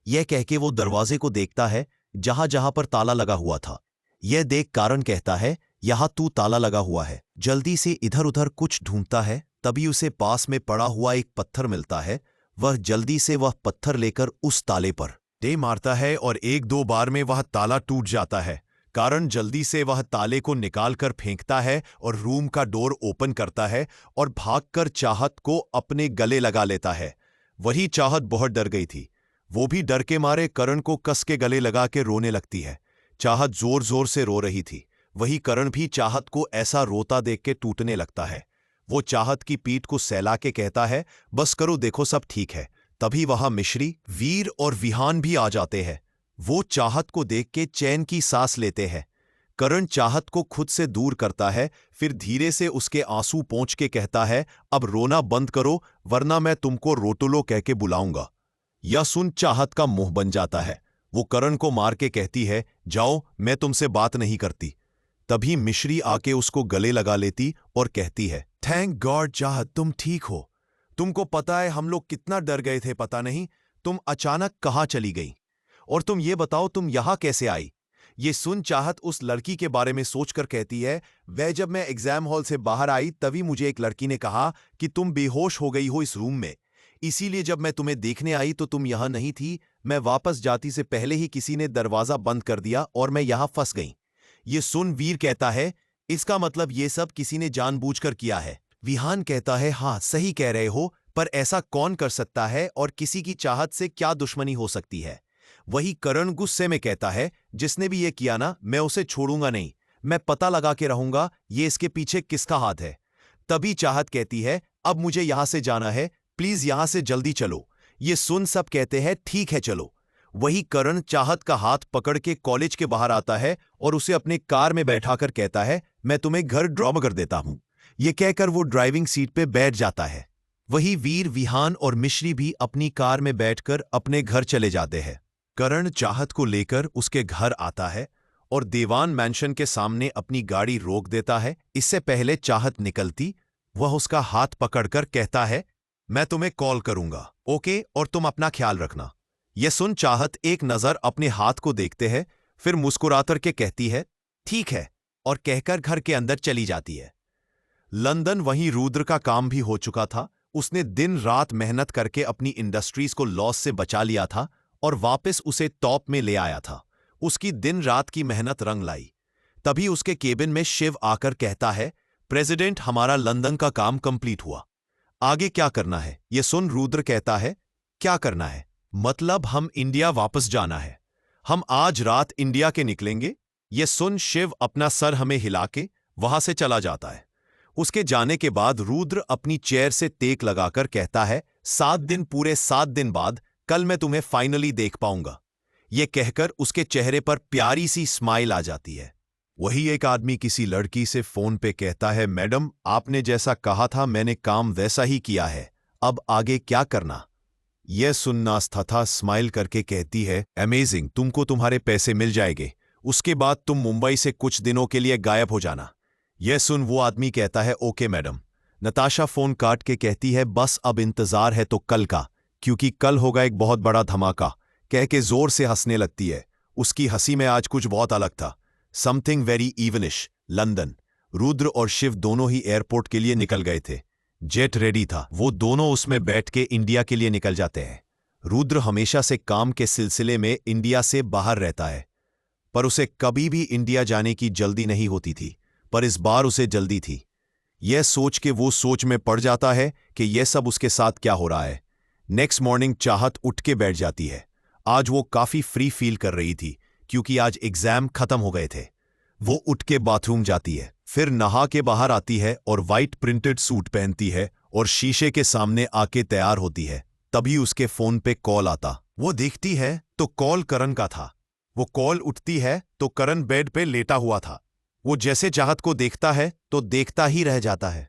यह कह के वो दरवाजे को देखता है, जहां जहां पर ताला लगा हुआ था। यह देख कारण कहता है, यहां तू ताला लगा हुआ है। जल्दी से इधर उधर कुछ ढूंढता है। तभी उसे पास में पड़ा हुआ एक पत्थर मिलता है। वह जल्दी से वह पत्थर लेकर उस ताले पर दे मारता है, और एक दो बार में वह ताला टूट जाता है। कारण जल्दी से वह ताले को निकाल कर फेंकता है और रूम का डोर ओपन करता है और भागकर चाहत को अपने गले लगा लेता है। वही चाहत बहुत डर गई थी। वो भी डर के मारे करण को कस के गले लगा के रोने लगती है। चाहत जोर जोर से रो रही थी। वही करण भी चाहत को ऐसा रोता देख के टूटने लगता है। वो चाहत की पीठ को सहला के कहता है, बस करो, देखो सब ठीक है। तभी वहां मिश्री, वीर और विहान भी आ जाते हैं। वो चाहत को देख के चैन की सांस लेते हैं। करण चाहत को खुद से दूर करता है, फिर धीरे से उसके आंसू पोंछ के कहता है, अब रोना बंद करो, वरना मैं तुमको रोटुलो कह के बुलाऊंगा। यह सुन चाहत का मुंह बन जाता है। वो करण को मार के कहती है, जाओ, मैं तुमसे बात नहीं करती। तभी मिश्री आके उसको गले लगा लेती और कहती है, थैंक गॉड चाहत तुम ठीक हो। तुमको पता है हम लोग कितना डर गए थे, पता नहीं तुम अचानक कहाँ चली गई। और तुम ये बताओ तुम यहां कैसे आई। ये सुन चाहत उस लड़की के बारे में सोचकर कहती है, वह जब मैं एग्जाम हॉल से बाहर आई तभी मुझे एक लड़की ने कहा कि तुम बेहोश हो गई हो इस रूम में। इसीलिए जब मैं तुम्हें देखने आई तो तुम यहां नहीं थी। मैं वापस जाती से पहले ही किसी ने दरवाजा बंद कर दिया और मैं यहां फंस गई। ये सुन वीर कहता है, इसका मतलब ये सब किसी ने जानबूझकर किया है। विहान कहता है, हाँ सही कह रहे हो, पर ऐसा कौन कर सकता है और किसी की चाहत से क्या दुश्मनी हो सकती है। वही करण गुस्से में कहता है, जिसने भी ये किया ना, मैं उसे छोड़ूंगा नहीं। मैं पता लगा के रहूंगा ये इसके पीछे किसका हाथ है। तभी चाहत कहती है, अब मुझे यहां से जाना है, प्लीज यहां से जल्दी चलो। ये सुन सब कहते हैं, ठीक है चलो। वही करण चाहत का हाथ पकड़ के कॉलेज के बाहर आता है और उसे अपने कार में बैठाकर कहता है, मैं तुम्हें घर ड्रॉप कर देता हूं। ये कहकर वो ड्राइविंग सीट पे बैठ जाता है। वही वीर, विहान और मिश्री भी अपनी कार में बैठकर अपने घर चले जाते हैं। करण चाहत को लेकर उसके घर आता है और देवान मैंशन के सामने अपनी गाड़ी रोक देता है। इससे पहले चाहत निकलती, वह उसका हाथ पकड़कर कहता है, मैं तुम्हें कॉल करूंगा, ओके, और तुम अपना ख्याल रखना। यह सुन चाहत एक नजर अपने हाथ को देखते हैं, फिर मुस्कुराकर के कहती है, ठीक है, और कहकर घर के अंदर चली जाती है। लंदन वहीं रुद्र का काम भी हो चुका था। उसने दिन रात मेहनत करके अपनी इंडस्ट्रीज को लॉस से बचा लिया था और वापस उसे टॉप में ले आया था। उसकी दिन रात की मेहनत रंग लाई। तभी उसके केबिन में शिव आकर कहता है, प्रेसिडेंट, हमारा लंदन का काम कंप्लीट हुआ। आगे क्या करना है? यह सुन रुद्र कहता है, क्या करना है? मतलब हम इंडिया वापस जाना है। हम आज रात इंडिया के निकलेंगे। यह सुन शिव अपना सर हमें हिला के वहां से चला जाता है। उसके जाने के बाद रुद्र अपनी चेयर से तेक लगाकर कहता है, 7 दिन, पूरे 7 दिन बाद कल मैं तुम्हें फाइनली देख पाऊंगा। यह कहकर उसके चेहरे पर प्यारी सी स्माइल आ जाती है। वही एक आदमी किसी लड़की से फोन पे कहता है, मैडम, आपने जैसा कहा था मैंने काम वैसा ही किया है, अब आगे क्या करना? यह सुनना तथा स्माइल करके कहती है, अमेजिंग, तुमको तुम्हारे पैसे मिल जाएंगे। उसके बाद तुम मुंबई से कुछ दिनों के लिए गायब हो जाना। यह सुन वो आदमी कहता है, ओके मैडम। नताशा फोन काट के कहती है, बस अब इंतजार है तो कल का, क्योंकि कल होगा एक बहुत बड़ा धमाका। कह के जोर से हंसने लगती है। उसकी हंसी में आज कुछ बहुत अलग था। Something very evenish. London. Rudra और शिव दोनों ही एयरपोर्ट के लिए निकल गए थे। जेट रेडी था। वो दोनों उसमें बैठ के इंडिया के लिए निकल जाते हैं। रुद्र हमेशा से काम के सिलसिले में इंडिया से बाहर रहता है, पर उसे कभी भी इंडिया जाने की जल्दी नहीं होती थी। पर इस बार उसे जल्दी थी। यह सोच के वो सोच में पड़ जाता है कि यह सब उसके साथ क्या हो रहा है। नेक्स्ट मॉर्निंग चाहत उठ के बैठ जाती है। आज वो काफी फ्री फील कर रही थी, क्योंकि आज एग्जाम खत्म हो गए थे। वो उठ के बाथरूम जाती है, फिर नहा के बाहर आती है और वाइट प्रिंटेड सूट पहनती है और शीशे के सामने आके तैयार होती है। तभी उसके फोन पे कॉल आता। वो देखती है तो कॉल करण का था। वो कॉल उठती है तो करण बेड पे लेटा हुआ था। वो जैसे चाहत को देखता है तो देखता ही रह जाता है।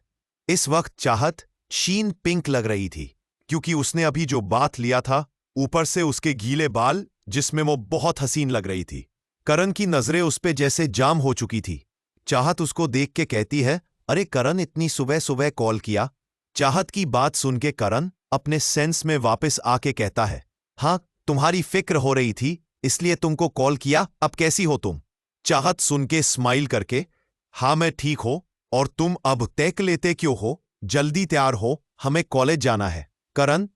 इस वक्त चाहत शीन पिंक लग रही थी, क्योंकि उसने अभी जो बाथ लिया था, ऊपर से उसके गीले बाल, जिसमें वो बहुत हसीन लग रही थी। करण की नजरें उस पे जैसे जाम हो चुकी थी। चाहत उसको देख के कहती है, अरे करण, इतनी सुबह सुबह कॉल किया? चाहत की बात सुन के करण अपने सेंस में वापस आके कहता है, हाँ, तुम्हारी फिक्र हो रही थी इसलिए तुमको कॉल किया। अब कैसी हो तुम? चाहत सुन के स्माइल करके, हाँ मैं ठीक हो, और तुम अब तैक लेते क्यों हो? जल्दी तैयार हो, हमें कॉलेज जाना है। करण,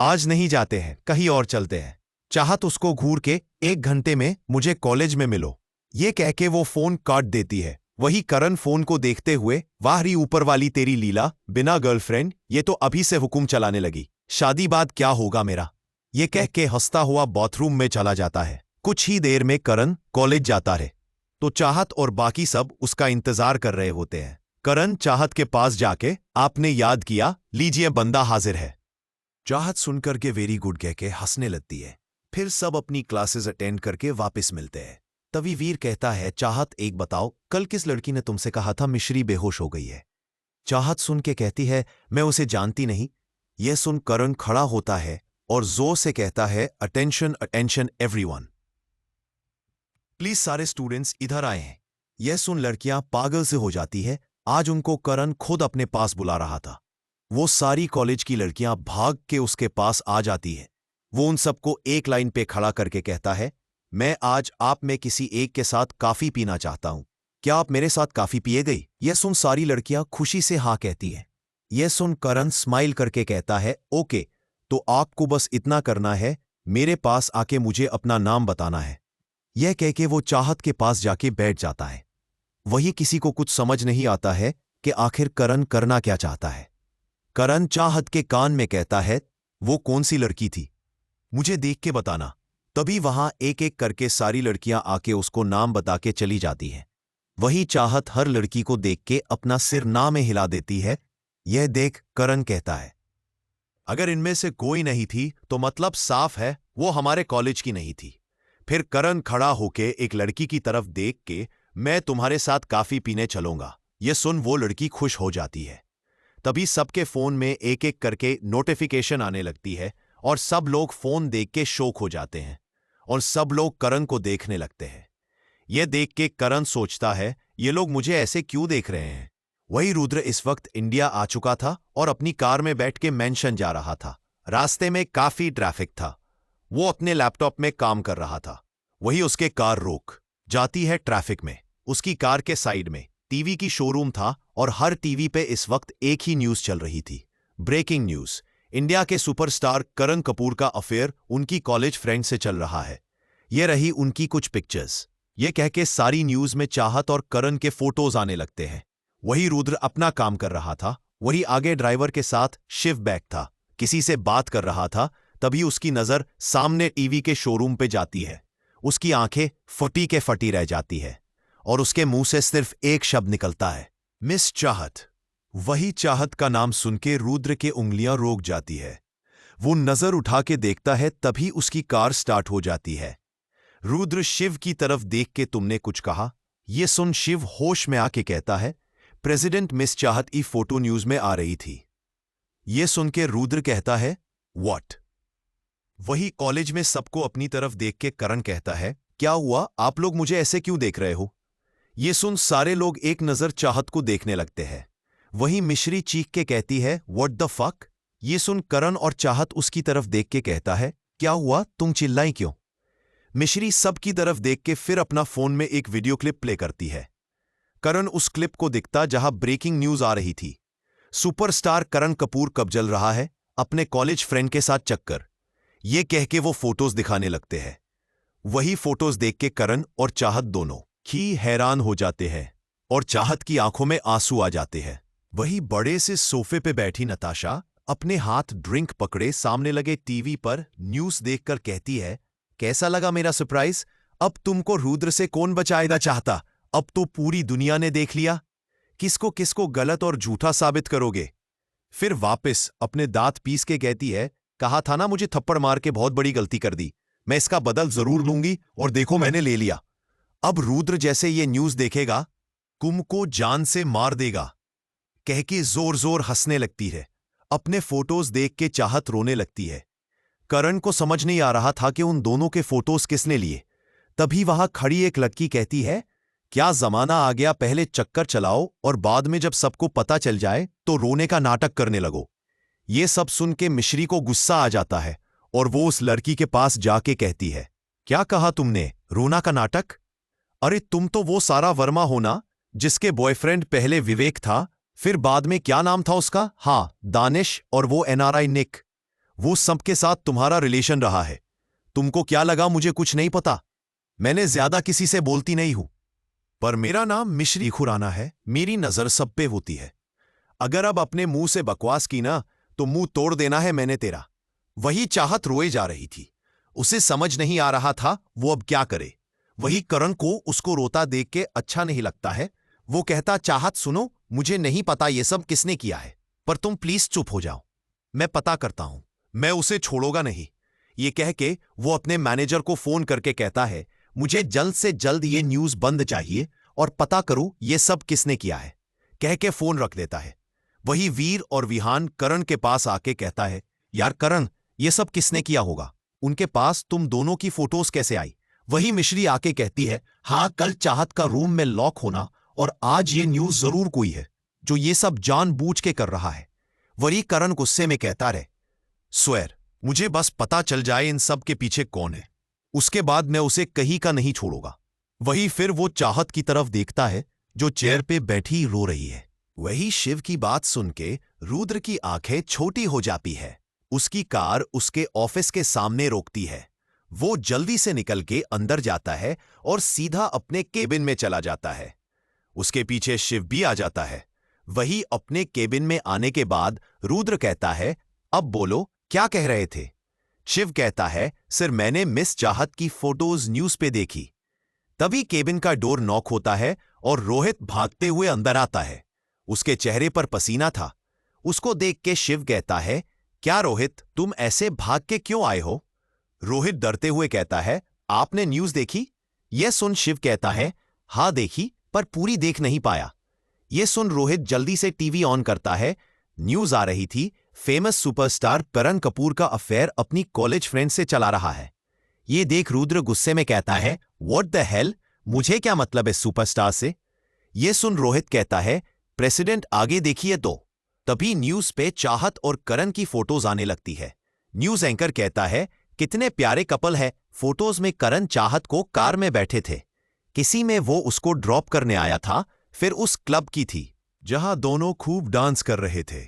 आज नहीं जाते हैं, कहीं और चलते हैं। चाहत उसको घूर के, 1 घंटे में मुझे कॉलेज में मिलो। ये कह के वो फोन काट देती है। वही करण फोन को देखते हुए, वाह री ऊपर वाली तेरी लीला, बिना गर्लफ्रेंड ये तो अभी से हुक्म चलाने लगी। शादी बाद क्या होगा मेरा? ये कह के हंसता हुआ बाथरूम में चला जाता है। कुछ ही देर में करण कॉलेज जाता है तो चाहत और बाकी सब उसका इंतजार कर रहे होते हैं। करण चाहत के पास जाके, आपने याद किया, लीजिए बंदा हाजिर है। चाहत सुनकर के वेरी गुड कह के हंसने लगती है। फिर सब अपनी क्लासेस अटेंड करके वापस मिलते हैं। तभी वीर कहता है, चाहत एक बताओ, कल किस लड़की ने तुमसे कहा था मिश्री बेहोश हो गई है? चाहत सुन के कहती है, मैं उसे जानती नहीं। यह सुन करण खड़ा होता है और जोर से कहता है, अटेंशन अटेंशन एवरीवन, प्लीज सारे स्टूडेंट्स इधर आए हैं। यह सुन लड़कियां पागल से हो जाती है। आज उनको करण खुद अपने पास बुला रहा था। वो सारी कॉलेज की लड़कियां भाग के उसके पास आ जाती है। वो उन सबको एक लाइन पे खड़ा करके कहता है, मैं आज आप में किसी एक के साथ काफी पीना चाहता हूं। क्या आप मेरे साथ काफी पिए गई? यह सुन सारी लड़कियां खुशी से हाँ कहती हैं। यह सुन करण स्माइल करके कहता है, ओके, तो आपको बस इतना करना है, मेरे पास आके मुझे अपना नाम बताना है। यह कह के वो चाहत के पास जाके बैठ जाता है। वही किसी को कुछ समझ नहीं आता है कि आखिर करण करना क्या चाहता है। करण चाहत के कान में कहता है, वो कौन सी लड़की थी, मुझे देख के बताना। तभी वहां एक एक करके सारी लड़कियां आके उसको नाम बता के चली जाती हैं। वही चाहत हर लड़की को देख के अपना सिर ना में हिला देती है। यह देख करण कहता है, अगर इनमें से कोई नहीं थी तो मतलब साफ है वो हमारे कॉलेज की नहीं थी। फिर करण खड़ा होके एक लड़की की तरफ देख के, मैं तुम्हारे साथ काफी पीने चलूंगा। यह सुन वो लड़की खुश हो जाती है। तभी सबके फोन में एक एक करके नोटिफिकेशन आने लगती है और सब लोग फोन देख के शॉक हो जाते हैं और सब लोग करण को देखने लगते हैं। यह देख के करण सोचता है, ये लोग मुझे ऐसे क्यों देख रहे हैं? वही रुद्र इस वक्त इंडिया आ चुका था और अपनी कार में बैठ के मेंशन जा रहा था। रास्ते में काफी ट्रैफिक था। वो अपने लैपटॉप में काम कर रहा था। वही उसके कार रोक जाती है ट्रैफिक में। उसकी कार के साइड में टीवी की शोरूम था और हर टीवी पे इस वक्त एक ही न्यूज चल रही थी। ब्रेकिंग न्यूज, इंडिया के सुपरस्टार करण कपूर का अफेयर उनकी कॉलेज फ्रेंड से चल रहा है। ये रही उनकी कुछ पिक्चर्स। ये कह के सारी न्यूज में चाहत और करण के फोटोज आने लगते हैं। वही रुद्र अपना काम कर रहा था, वही आगे ड्राइवर के साथ शिव बैक था, किसी से बात कर रहा था। तभी उसकी नजर सामने टीवी के शोरूम पे जाती है। उसकी आंखें फटी के फटी रह जाती है और उसके मुंह से सिर्फ एक शब्द निकलता है, मिस चाहत। वही चाहत का नाम सुन के रुद्र के उंगलियां रोक जाती है। वो नजर उठा के देखता है, तभी उसकी कार स्टार्ट हो जाती है। रुद्र शिव की तरफ देख के, तुमने कुछ कहा? ये सुन शिव होश में आके कहता है, प्रेसिडेंट मिस चाहत की फोटो न्यूज में आ रही थी। ये सुन के रुद्र कहता है, व्हाट? वही कॉलेज में सबको अपनी तरफ देख के करण कहता है, क्या हुआ, आप लोग मुझे ऐसे क्यों देख रहे हो? ये सुन सारे लोग एक नजर चाहत को देखने लगते हैं। वही मिश्री चीख के कहती है, व्हाट द फक? ये सुन करण और चाहत उसकी तरफ देख के कहता है, क्या हुआ, तुम चिल्लाई क्यों? मिश्री सबकी तरफ देख के फिर अपना फोन में एक वीडियो क्लिप प्ले करती है। करण उस क्लिप को दिखता जहां ब्रेकिंग न्यूज आ रही थी। सुपरस्टार करण कपूर कब जल रहा है अपने कॉलेज फ्रेंड के साथ चक्कर। ये कह के वो फोटोज दिखाने लगते हैं। वही फोटोज देख के करण और चाहत दोनों ही हैरान हो जाते हैं और चाहत की आंखों में आंसू आ जाते हैं। वही बड़े से सोफे पे बैठी नताशा अपने हाथ ड्रिंक पकड़े सामने लगे टीवी पर न्यूज देखकर कहती है, कैसा लगा मेरा सरप्राइज? अब तुमको रुद्र से कौन बचाएगा चाहता? अब तो पूरी दुनिया ने देख लिया। किसको किसको गलत और झूठा साबित करोगे? फिर वापस अपने दांत पीस के कहती है, कहा था ना मुझे थप्पड़ मार के बहुत बड़ी गलती कर दी, मैं इसका बदल जरूर लूंगी और देखो मैंने ले लिया। अब रुद्र जैसे ये न्यूज देखेगा तुमको जान से मार देगा, कह के जोर जोर हंसने लगती है। अपने फोटोज देख के चाहत रोने लगती है। करण को समझ नहीं आ रहा था कि उन दोनों के फोटोज किसने लिए। तभी वहां खड़ी एक लड़की कहती है, क्या जमाना आ गया, पहले चक्कर चलाओ और बाद में जब सबको पता चल जाए तो रोने का नाटक करने लगो। ये सब सुन के मिश्री को गुस्सा आ जाता है और वो उस लड़की के पास जाके कहती है, क्या कहा तुमने, रोना का नाटक? अरे तुम तो वो सारा वर्मा हो ना, जिसके बॉयफ्रेंड पहले विवेक था, फिर बाद में क्या नाम था उसका, हाँ दानिश, और वो एनआरआई निक। वो सबके साथ तुम्हारा रिलेशन रहा है। तुमको क्या लगा मुझे कुछ नहीं पता? मैंने ज्यादा किसी से बोलती नहीं हूं, पर मेरा नाम मिश्री खुराना है, मेरी नजर सब पे होती है। अगर अब अपने मुंह से बकवास की ना तो मुंह तोड़ देना है मैंने तेरा। वही चाहत रोए जा रही थी, उसे समझ नहीं आ रहा था वो अब क्या करे। वही करण को उसको रोता देख के अच्छा नहीं लगता है। वो कहता, चाहत सुनो, मुझे नहीं पता ये सब किसने किया है, पर तुम प्लीज चुप हो जाओ, मैं पता करता हूं, मैं उसे छोड़ूंगा नहीं। ये कह के वो अपने मैनेजर को फोन करके कहता है, मुझे जल्द से जल्द ये न्यूज बंद चाहिए और पता करूं ये सब किसने किया है। कह के फोन रख देता है। वही वीर और विहान करण के पास आके कहता है, यार करण, ये सब किसने किया होगा? उनके पास तुम दोनों की फोटोज कैसे आई? वही मिश्री आके कहती है, हाँ कल चाहत का रूम में लॉक होना और आज ये न्यूज जरूर कोई है जो ये सब जानबूझ के कर रहा है। वही करण गुस्से में कहता रहे, स्वेर, मुझे बस पता चल जाए इन सब के पीछे कौन है, उसके बाद मैं उसे कहीं का नहीं छोड़ूंगा। वही फिर वो चाहत की तरफ देखता है जो चेयर पे बैठी रो रही है। वही शिव की बात सुन के रुद्र की आंखें छोटी हो जाती है। उसकी कार उसके ऑफिस के सामने रोकती है। वो जल्दी से निकल के अंदर जाता है और सीधा अपने केबिन में चला जाता है। उसके पीछे शिव भी आ जाता है। वही अपने केबिन में आने के बाद रुद्र कहता है, अब बोलो क्या कह रहे थे? शिव कहता है, सर मैंने मिस चाहत की फोटोज न्यूज पे देखी। तभी केबिन का डोर नॉक होता है और रोहित भागते हुए अंदर आता है। उसके चेहरे पर पसीना था। उसको देख के शिव कहता है, क्या रोहित, तुम ऐसे भाग के क्यों आए हो? रोहित डरते हुए कहता है, आपने न्यूज देखी? यह सुन शिव कहता है, हाँ देखी, पर पूरी देख नहीं पाया। यह सुन रोहित जल्दी से टीवी ऑन करता है। न्यूज आ रही थी, फेमस सुपरस्टार करण कपूर का अफेयर अपनी कॉलेज फ्रेंड से चला रहा है। ये देख रुद्र गुस्से में कहता है, व्हाट द हेल, मुझे क्या मतलब है सुपरस्टार से? यह सुन रोहित कहता है, प्रेसिडेंट आगे देखिए तो। तभी न्यूज पे चाहत और करण की फोटोज आने लगती है। न्यूज एंकर कहता है, कितने प्यारे कपल है। फोटोज में करण चाहत को कार में बैठे थे, किसी में वो उसको ड्रॉप करने आया था, फिर उस क्लब की थी जहां दोनों खूब डांस कर रहे थे।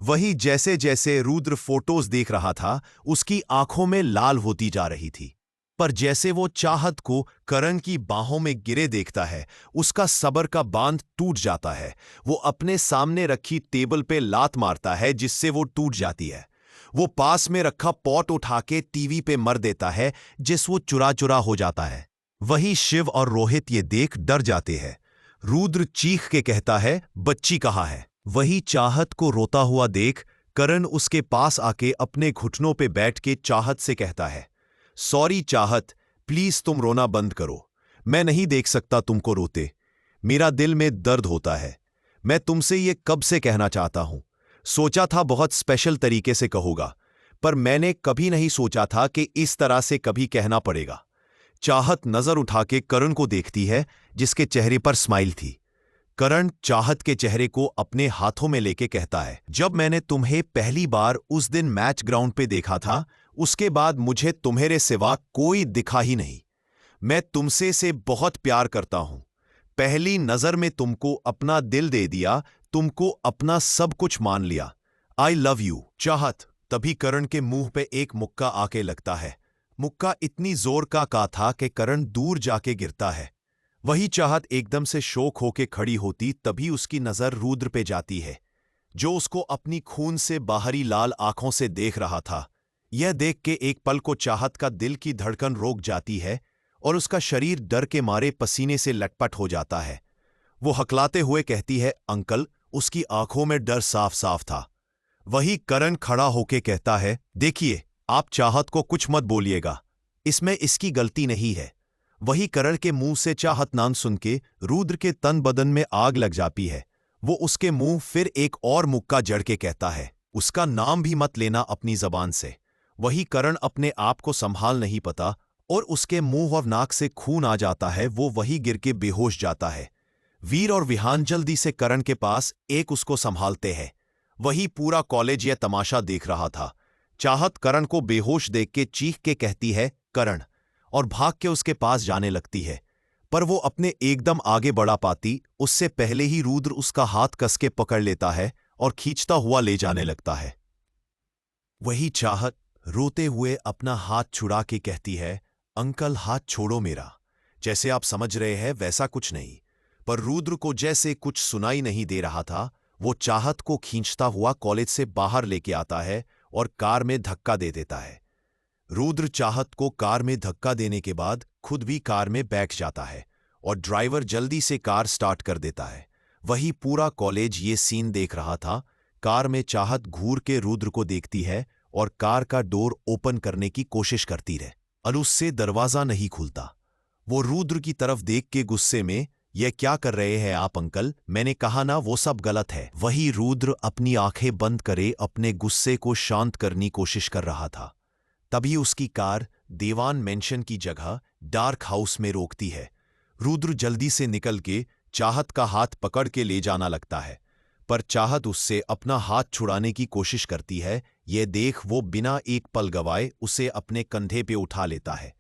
वही जैसे जैसे रुद्र फोटोज देख रहा था, उसकी आंखों में लाल होती जा रही थी। पर जैसे वो चाहत को करण की बाहों में गिरे देखता है, उसका सब्र का बांध टूट जाता है। वो अपने सामने रखी टेबल पे लात मारता है, जिससे वो टूट जाती है। वो पास में रखा पॉट उठा के टीवी पे मर देता है, जिस वो चुरा चुरा हो जाता है। वही शिव और रोहित ये देख डर जाते हैं। रुद्र चीख के कहता है, बच्ची कहाँ है? वही चाहत को रोता हुआ देख करण उसके पास आके अपने घुटनों पे बैठ के चाहत से कहता है, सॉरी चाहत, प्लीज तुम रोना बंद करो। मैं नहीं देख सकता तुमको रोते। मेरा दिल में दर्द होता है। मैं तुमसे ये कब से कहना चाहता हूं। सोचा था बहुत स्पेशल तरीके से कहूंगा, पर मैंने कभी नहीं सोचा था कि इस तरह से कभी कहना पड़ेगा। चाहत नजर उठा के करण को देखती है, जिसके चेहरे पर स्माइल थी। करण चाहत के चेहरे को अपने हाथों में लेके कहता है, जब मैंने तुम्हें पहली बार उस दिन मैच ग्राउंड पे देखा था, उसके बाद मुझे तुम्हारे सिवा कोई दिखा ही नहीं। मैं तुमसे से बहुत प्यार करता हूं। पहली नजर में तुमको अपना दिल दे दिया, तुमको अपना सब कुछ मान लिया। आई लव यू चाहत। तभी करण के मुंह पे एक मुक्का आके लगता है। मुक्का इतनी जोर का था कि करण दूर जाके गिरता है। वही चाहत एकदम से शोक होके खड़ी होती, तभी उसकी नजर रुद्र पे जाती है, जो उसको अपनी खून से बाहरी लाल आंखों से देख रहा था। यह देख के एक पल को चाहत का दिल की धड़कन रोक जाती है और उसका शरीर डर के मारे पसीने से लटपट हो जाता है। वो हकलाते हुए कहती है, अंकल। उसकी आंखों में डर साफ साफ था। वही करण खड़ा होके कहता है, देखिए, आप चाहत को कुछ मत बोलिएगा, इसमें इसकी गलती नहीं है। वही करण के मुंह से चाहत नाम सुन के रुद्र के तन बदन में आग लग जाती है। वो उसके मुंह फिर एक और मुक्का जड़ के कहता है, उसका नाम भी मत लेना अपनी जबान से। वही करण अपने आप को संभाल नहीं पाता और उसके मुंह और नाक से खून आ जाता है। वो वही गिर के बेहोश जाता है। वीर और विहान जल्दी से करण के पास एक उसको संभालते हैं। वही पूरा कॉलेज यह तमाशा देख रहा था। चाहत करण को बेहोश देख के चीख के कहती है, करण, और भाग के उसके पास जाने लगती है। पर वो अपने एकदम आगे बढ़ा पाती, उससे पहले ही रुद्र उसका हाथ कस के पकड़ लेता है और खींचता हुआ ले जाने लगता है। वही चाहत रोते हुए अपना हाथ छुड़ा के कहती है, अंकल हाथ छोड़ो मेरा। जैसे आप समझ रहे हैं वैसा कुछ नहीं। पर रुद्र को जैसे कुछ सुनाई नहीं दे रहा था। वो चाहत को खींचता हुआ कॉलेज से बाहर लेके आता है और कार में धक्का दे देता है। रुद्र चाहत को कार में धक्का देने के बाद खुद भी कार में बैठ जाता है और ड्राइवर जल्दी से कार स्टार्ट कर देता है। वही पूरा कॉलेज ये सीन देख रहा था। कार में चाहत घूर के रुद्र को देखती है और कार का डोर ओपन करने की कोशिश करती है, और उससे दरवाजा नहीं खुलता। वो रुद्र की तरफ देख के गुस्से में, यह क्या कर रहे हैं आप अंकल? मैंने कहा ना वो सब गलत है। वही रुद्र अपनी आंखें बंद करे अपने गुस्से को शांत करने की कोशिश कर रहा था। तभी उसकी कार देवान मेंशन की जगह डार्क हाउस में रोकती है। रुद्र जल्दी से निकल के चाहत का हाथ पकड़ के ले जाना लगता है, पर चाहत उससे अपना हाथ छुड़ाने की कोशिश करती है। यह देख वो बिना एक पल गवाए उसे अपने कंधे पे उठा लेता है।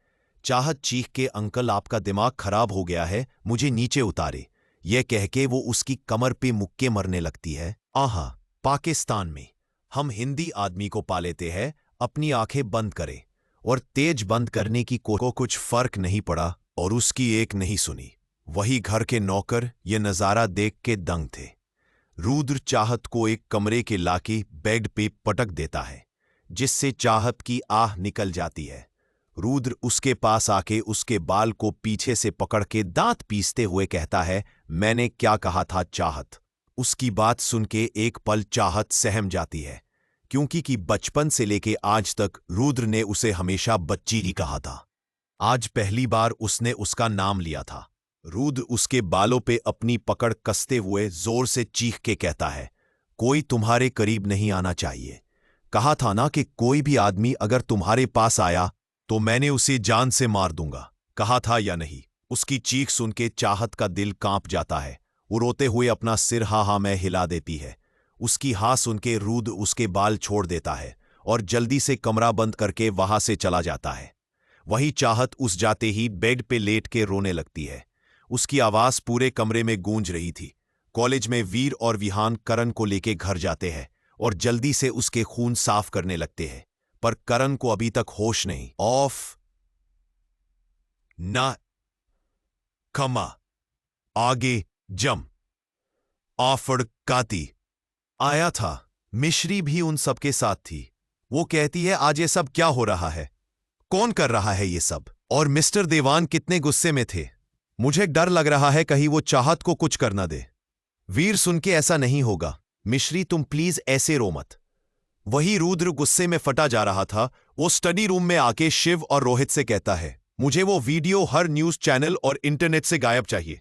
चाहत चीख के, अंकल आपका दिमाग खराब हो गया है, मुझे नीचे उतारे। यह कह के वो उसकी कमर पे मुक्के मरने लगती है। आहा, पाकिस्तान में हम हिंदी आदमी को पा लेते हैं, अपनी आंखें बंद करे, और तेज बंद करने की को कुछ फर्क नहीं पड़ा और उसकी एक नहीं सुनी। वही घर के नौकर ये नजारा देख के दंग थे। रुद्र चाहत को एक कमरे के लाके बेड पे पटक देता है, जिससे चाहत की आह निकल जाती है। रुद्र उसके पास आके उसके बाल को पीछे से पकड़ के दांत पीसते हुए कहता है, मैंने क्या कहा था चाहत? उसकी बात सुन के एक पल चाहत सहम जाती है, क्योंकि कि बचपन से लेके आज तक रुद्र ने उसे हमेशा बच्ची ही कहा था। आज पहली बार उसने उसका नाम लिया था। रुद्र उसके बालों पे अपनी पकड़ कसते हुए जोर से चीख के कहता है, कोई तुम्हारे करीब नहीं आना चाहिए। कहा था ना कि कोई भी आदमी अगर तुम्हारे पास आया तो मैंने उसे जान से मार दूंगा। कहा था या नहीं? उसकी चीख सुन के चाहत का दिल कांप जाता है। वो रोते हुए अपना सिर हा हा में हिला देती है। उसकी हाँ सुन के रुद्र उसके बाल छोड़ देता है और जल्दी से कमरा बंद करके वहां से चला जाता है। वही चाहत उस जाते ही बेड पे लेट के रोने लगती है। उसकी आवाज पूरे कमरे में गूंज रही थी। कॉलेज में वीर और विहान करण को लेके घर जाते हैं और जल्दी से उसके खून साफ करने लगते हैं। पर करण को अभी तक होश नहीं। ऑफ ना खमा आगे जम आफड़ काती आया था। मिश्री भी उन सबके साथ थी। वो कहती है, आज ये सब क्या हो रहा है? कौन कर रहा है ये सब? और मिस्टर देवान कितने गुस्से में थे। मुझे डर लग रहा है कहीं वो चाहत को कुछ कर ना दे। वीर सुन के, ऐसा नहीं होगा मिश्री, तुम प्लीज ऐसे रो मत। वही रुद्र गुस्से में फटा जा रहा था। वो स्टडी रूम में आके शिव और रोहित से कहता है, मुझे वो वीडियो हर न्यूज चैनल और इंटरनेट से गायब चाहिए।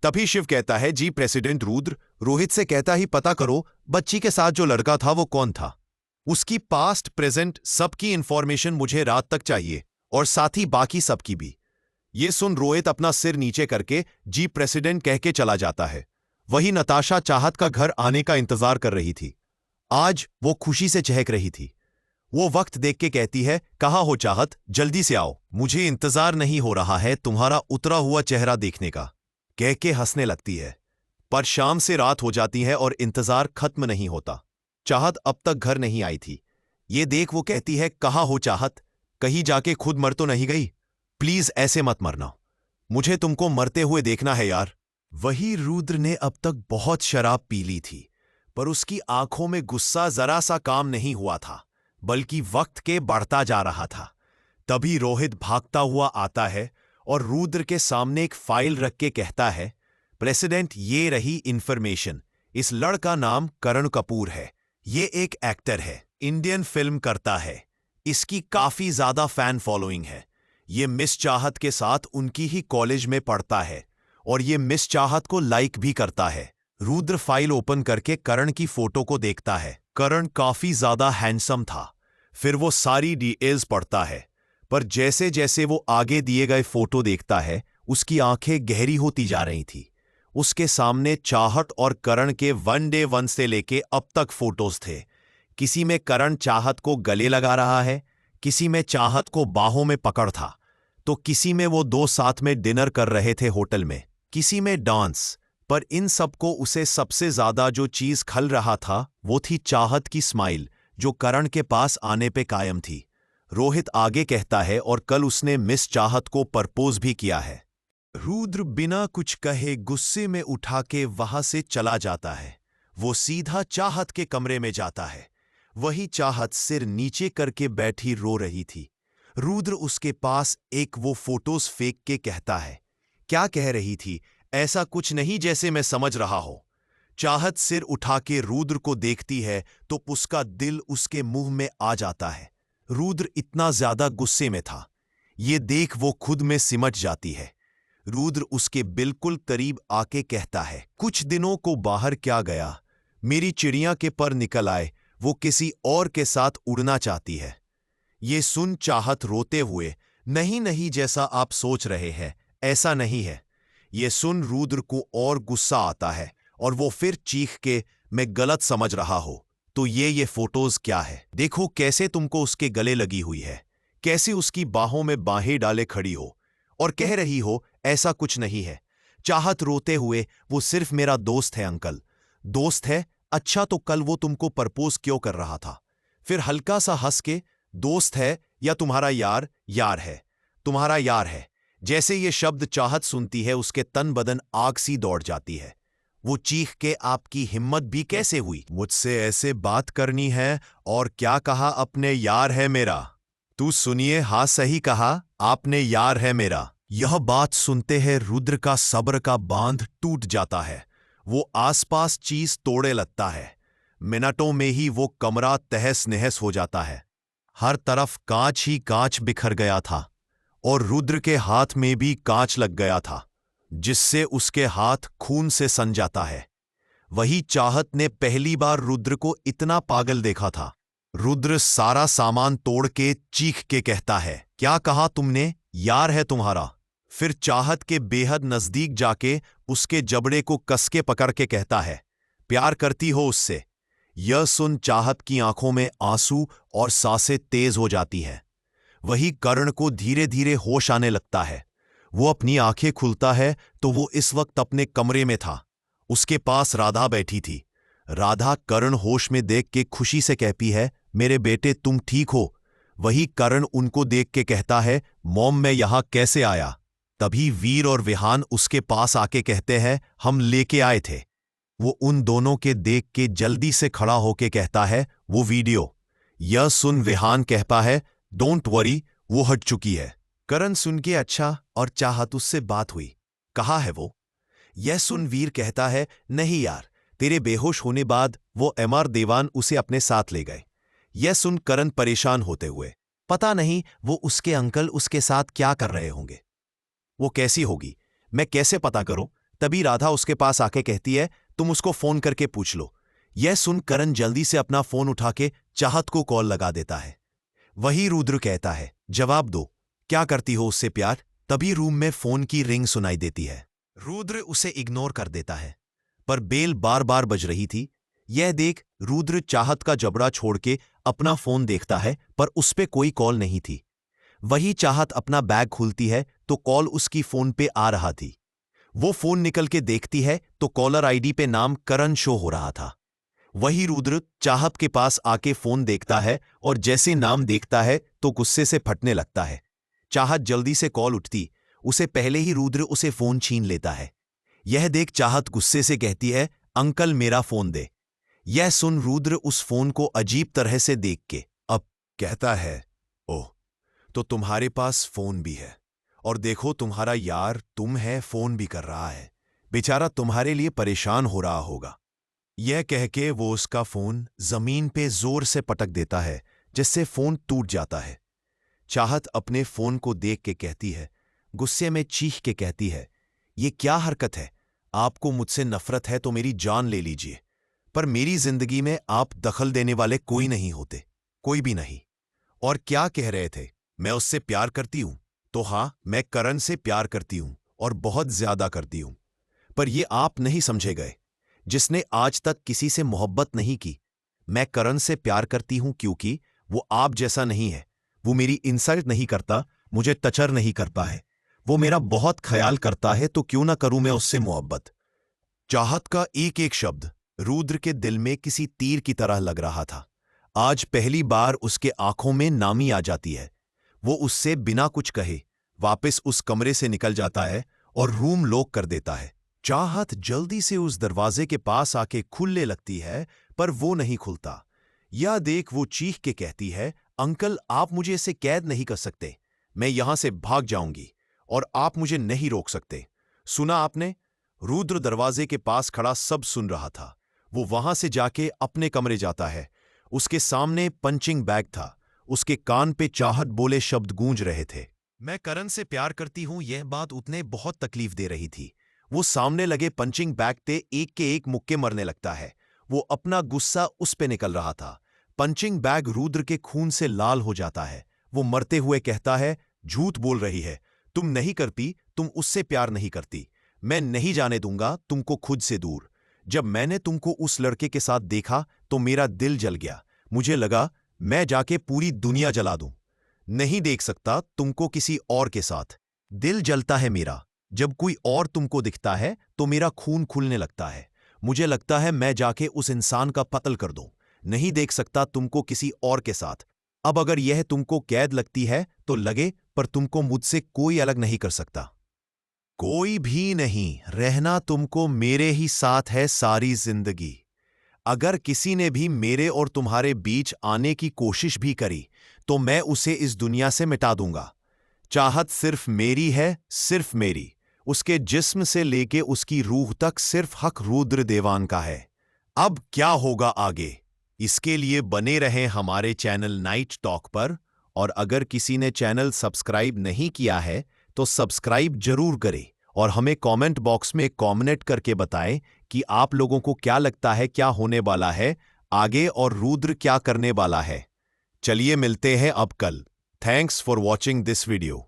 तभी शिव कहता है, जी प्रेसिडेंट रुद्र। रोहित से कहता ही, पता करो बच्ची के साथ जो लड़का था वो कौन था, उसकी पास्ट प्रेजेंट सबकी इंफॉर्मेशन मुझे रात तक चाहिए, और साथ ही बाकी सबकी भी। ये सुन रोहित अपना सिर नीचे करके जी प्रेसिडेंट कह के चला जाता है। वही नताशा चाहत का घर आने का इंतजार कर रही थी। आज वो खुशी से चहक रही थी। वो वक्त देख के कहती है, कहाँ हो चाहत, जल्दी से आओ, मुझे इंतजार नहीं हो रहा है तुम्हारा उतरा हुआ चेहरा देखने का, कह के हंसने लगती है। पर शाम से रात हो जाती है और इंतजार खत्म नहीं होता। चाहत अब तक घर नहीं आई थी। ये देख वो कहती है, कहाँ हो चाहत, कहीं जाके खुद मर तो नहीं गई? प्लीज ऐसे मत मरना, मुझे तुमको मरते हुए देखना है यार। वही रुद्र ने अब तक बहुत शराब पी ली थी, पर उसकी आंखों में गुस्सा जरा सा काम नहीं हुआ था, बल्कि वक्त के बढ़ता जा रहा था। तभी रोहित भागता हुआ आता है और रुद्र के सामने एक फाइल रख के कहता है, प्रेसिडेंट ये रही इंफॉर्मेशन। इस लड़का नाम करण कपूर है। ये एक एक्टर है, इंडियन फिल्म करता है। इसकी काफी ज्यादा फैन फॉलोइंग है। ये मिस चाहत के साथ उनकी ही कॉलेज में पढ़ता है और ये मिस चाहत को लाइक भी करता है। रुद्र फाइल ओपन करके करण की फोटो को देखता है। करण काफी ज्यादा हैंडसम था। फिर वो सारी डिटेल्स पढ़ता है, पर जैसे जैसे वो आगे दिए गए फोटो देखता है, उसकी आंखें गहरी होती जा रही थी। उसके सामने चाहत और करण के वन डे वन से लेके अब तक फोटोज थे। किसी में करण चाहत को गले लगा रहा है, किसी में चाहत को बाहों में पकड़ था, तो किसी में वो दो साथ में डिनर कर रहे थे होटल में, किसी में डांस। पर इन सबको उसे सबसे ज्यादा जो चीज खल रहा था वो थी चाहत की स्माइल, जो करण के पास आने पे कायम थी। रोहित आगे कहता है, और कल उसने मिस चाहत को प्रपोज भी किया है। रुद्र बिना कुछ कहे गुस्से में उठा के वहां से चला जाता है। वो सीधा चाहत के कमरे में जाता है। वही चाहत सिर नीचे करके बैठी रो रही थी। रुद्र उसके पास एक वो फोटोज फेंक के कहता है, क्या कह रही थी? ऐसा कुछ नहीं जैसे मैं समझ रहा हो। चाहत सिर उठा के रुद्र को देखती है तो उसका दिल उसके मुंह में आ जाता है। रुद्र इतना ज्यादा गुस्से में था। ये देख वो खुद में सिमट जाती है। रुद्र उसके बिल्कुल करीब आके कहता है, कुछ दिनों को बाहर क्या गया, मेरी चिड़िया के पर निकल आए, वो किसी और के साथ उड़ना चाहती है। ये सुन चाहत रोते हुए, नहीं नहीं, जैसा आप सोच रहे हैं ऐसा नहीं है। ये सुन रुद्र को और गुस्सा आता है और वो फिर चीख के, मैं गलत समझ रहा हो तो ये फोटोज क्या है? देखो कैसे तुमको उसके गले लगी हुई है, कैसे उसकी बाहों में बाहें डाले खड़ी हो और कह रही हो ऐसा कुछ नहीं है। चाहत रोते हुए, वो सिर्फ मेरा दोस्त है अंकल। दोस्त है? अच्छा तो कल वो तुमको प्रपोज क्यों कर रहा था? फिर हल्का सा हंस के, दोस्त है या तुम्हारा यार? यार है, तुम्हारा यार है। जैसे ये शब्द चाहत सुनती है उसके तन बदन आग सी दौड़ जाती है। वो चीख के, आपकी हिम्मत भी कैसे हुई मुझसे ऐसे बात करनी है? और क्या कहा? अपने यार है मेरा। तू सुनिए, हाँ सही कहा, आपने यार है मेरा। यह बात सुनते हैं रुद्र का सब्र का बांध टूट जाता है। वो आसपास चीज तोड़े लगता है। मिनटों में ही वो कमरा तहस नहस हो जाता है। हर तरफ कांच ही कांच बिखर गया था और रुद्र के हाथ में भी कांच लग गया था, जिससे उसके हाथ खून से सन जाता है। वही चाहत ने पहली बार रुद्र को इतना पागल देखा था। रुद्र सारा सामान तोड़ के चीख के कहता है, क्या कहा तुमने? यार है तुम्हारा? फिर चाहत के बेहद नजदीक जाके उसके जबड़े को कस के पकड़ के कहता है, प्यार करती हो उससे? यह सुन चाहत की आंखों में आंसू और सांसें तेज हो जाती हैं। वही करण को धीरे धीरे होश आने लगता है। वो अपनी आंखें खुलता है तो वो इस वक्त अपने कमरे में था। उसके पास राधा बैठी थी। राधा करण होश में देख के खुशी से कहती है, मेरे बेटे तुम ठीक हो। वही करण उनको देख के कहता है, मॉम मैं यहां कैसे आया। तभी वीर और विहान उसके पास आके कहते हैं, हम लेके आए थे। वो उन दोनों के देख के जल्दी से खड़ा होके कहता है, वो वीडियो। यह सुन विहान कहता है, डोंट वरी, वो हट चुकी है। करण सुन के अच्छा और चाहत उससे बात हुई। कहा है वो? यह सुन वीर कहता है, नहीं यार, तेरे बेहोश होने बाद वो एमआर देवान उसे अपने साथ ले गए। यह सुन करण परेशान होते हुए, पता नहीं वो उसके अंकल उसके साथ क्या कर रहे होंगे। वो कैसी होगी, मैं कैसे पता करूं? तभी राधा उसके पास आके कहती है, तुम उसको फोन करके पूछ लो। यह सुन करण जल्दी से अपना फोन उठा के चाहत को कॉल लगा देता है। वही रुद्र कहता है, जवाब दो, क्या करती हो उससे प्यार? तभी रूम में फोन की रिंग सुनाई देती है। रुद्र उसे इग्नोर कर देता है, पर बेल बार बार बज रही थी। यह देख रुद्र चाहत का जबड़ा छोड़ के अपना फोन देखता है, पर उस पे कोई कॉल नहीं थी। वही चाहत अपना बैग खुलती है तो कॉल उसकी फोन पे आ रहा थी। वो फोन निकल के देखती है तो कॉलर आईडी पे नाम करण शो हो रहा था। वही रुद्र चाहत के पास आके फोन देखता है और जैसे नाम देखता है तो गुस्से से फटने लगता है। चाहत जल्दी से कॉल उठती, उसे पहले ही रुद्र उसे फोन छीन लेता है। यह देख चाहत गुस्से से कहती है, अंकल मेरा फोन दे। यह सुन रुद्र उस फोन को अजीब तरह से देख के अब कहता है, ओह, तो तुम्हारे पास फोन भी है, और देखो तुम्हारा यार तुम है फोन भी कर रहा है, बेचारा तुम्हारे लिए परेशान हो रहा होगा। यह कह के वो उसका फोन जमीन पे जोर से पटक देता है, जिससे फोन टूट जाता है। चाहत अपने फोन को देख के कहती है, गुस्से में चीख के कहती है, ये क्या हरकत है? आपको मुझसे नफरत है तो मेरी जान ले लीजिए, पर मेरी जिंदगी में आप दखल देने वाले कोई नहीं होते, कोई भी नहीं। और क्या कह रहे थे, मैं उससे प्यार करती हूं? तो हां, मैं करण से प्यार करती हूं और बहुत ज्यादा करती हूं। पर ये आप नहीं समझे गए, जिसने आज तक किसी से मोहब्बत नहीं की। मैं करण से प्यार करती हूं क्योंकि वो आप जैसा नहीं है। वो मेरी इंसल्ट नहीं करता, मुझे टचर नहीं करता है। वो मेरा बहुत ख्याल करता है, तो क्यों ना करूं मैं उससे मोहब्बत। चाहत का एक एक शब्द रुद्र के दिल में किसी तीर की तरह लग रहा था। आज पहली बार उसके आंखों में नामी आ जाती है। वो उससे बिना कुछ कहे वापस उस कमरे से निकल जाता है और रूम लॉक कर देता है। चाहत जल्दी से उस दरवाजे के पास आके खुलने लगती है, पर वो नहीं खुलता। यह देख वो चीख के कहती है, अंकल आप मुझे इसे कैद नहीं कर सकते। मैं यहां से भाग जाऊंगी और आप मुझे नहीं रोक सकते। सुना आपने? रुद्र दरवाजे के पास खड़ा सब सुन रहा था। वो वहां से जाके अपने कमरे जाता है। उसके सामने पंचिंग बैग था। उसके कान पे चाहत बोले शब्द गूंज रहे थे, मैं करण से प्यार करती हूं। यह बात उतने बहुत तकलीफ दे रही थी। वो सामने लगे पंचिंग बैग ते एक के एक मुक्के मरने लगता है। वो अपना गुस्सा उस पे निकल रहा था। पंचिंग बैग रुद्र के खून से लाल हो जाता है। वो मरते हुए कहता है, झूठ बोल रही है, तुम नहीं करती, तुम उससे प्यार नहीं करती। मैं नहीं जाने दूंगा तुमको खुद से दूर। जब मैंने तुमको उस लड़के के साथ देखा तो मेरा दिल जल गया। मुझे लगा मैं जाके पूरी दुनिया जला दूं। नहीं देख सकता तुमको किसी और के साथ। दिल जलता है मेरा। जब कोई और तुमको दिखता है तो मेरा खून खुलने लगता है। मुझे लगता है मैं जाके उस इंसान का कत्ल कर दूं। नहीं देख सकता तुमको किसी और के साथ। अब अगर यह तुमको कैद लगती है तो लगे, पर तुमको मुझसे कोई अलग नहीं कर सकता। कोई भी नहीं। रहना तुमको मेरे ही साथ है सारी जिंदगी। अगर किसी ने भी मेरे और तुम्हारे बीच आने की कोशिश भी करी तो मैं उसे इस दुनिया से मिटा दूंगा। चाहत सिर्फ मेरी है, सिर्फ मेरी। उसके जिस्म से लेके उसकी रूह तक सिर्फ हक रुद्र देवान का है। अब क्या होगा आगे, इसके लिए बने रहें हमारे चैनल नाइट टॉक पर। और अगर किसी ने चैनल सब्सक्राइब नहीं किया है तो सब्सक्राइब जरूर करें और हमें कमेंट बॉक्स में कमेंट करके बताएं कि आप लोगों को क्या लगता है क्या होने वाला है आगे और रुद्र क्या करने वाला है। चलिए मिलते हैं अब कल। Thanks for watching this video.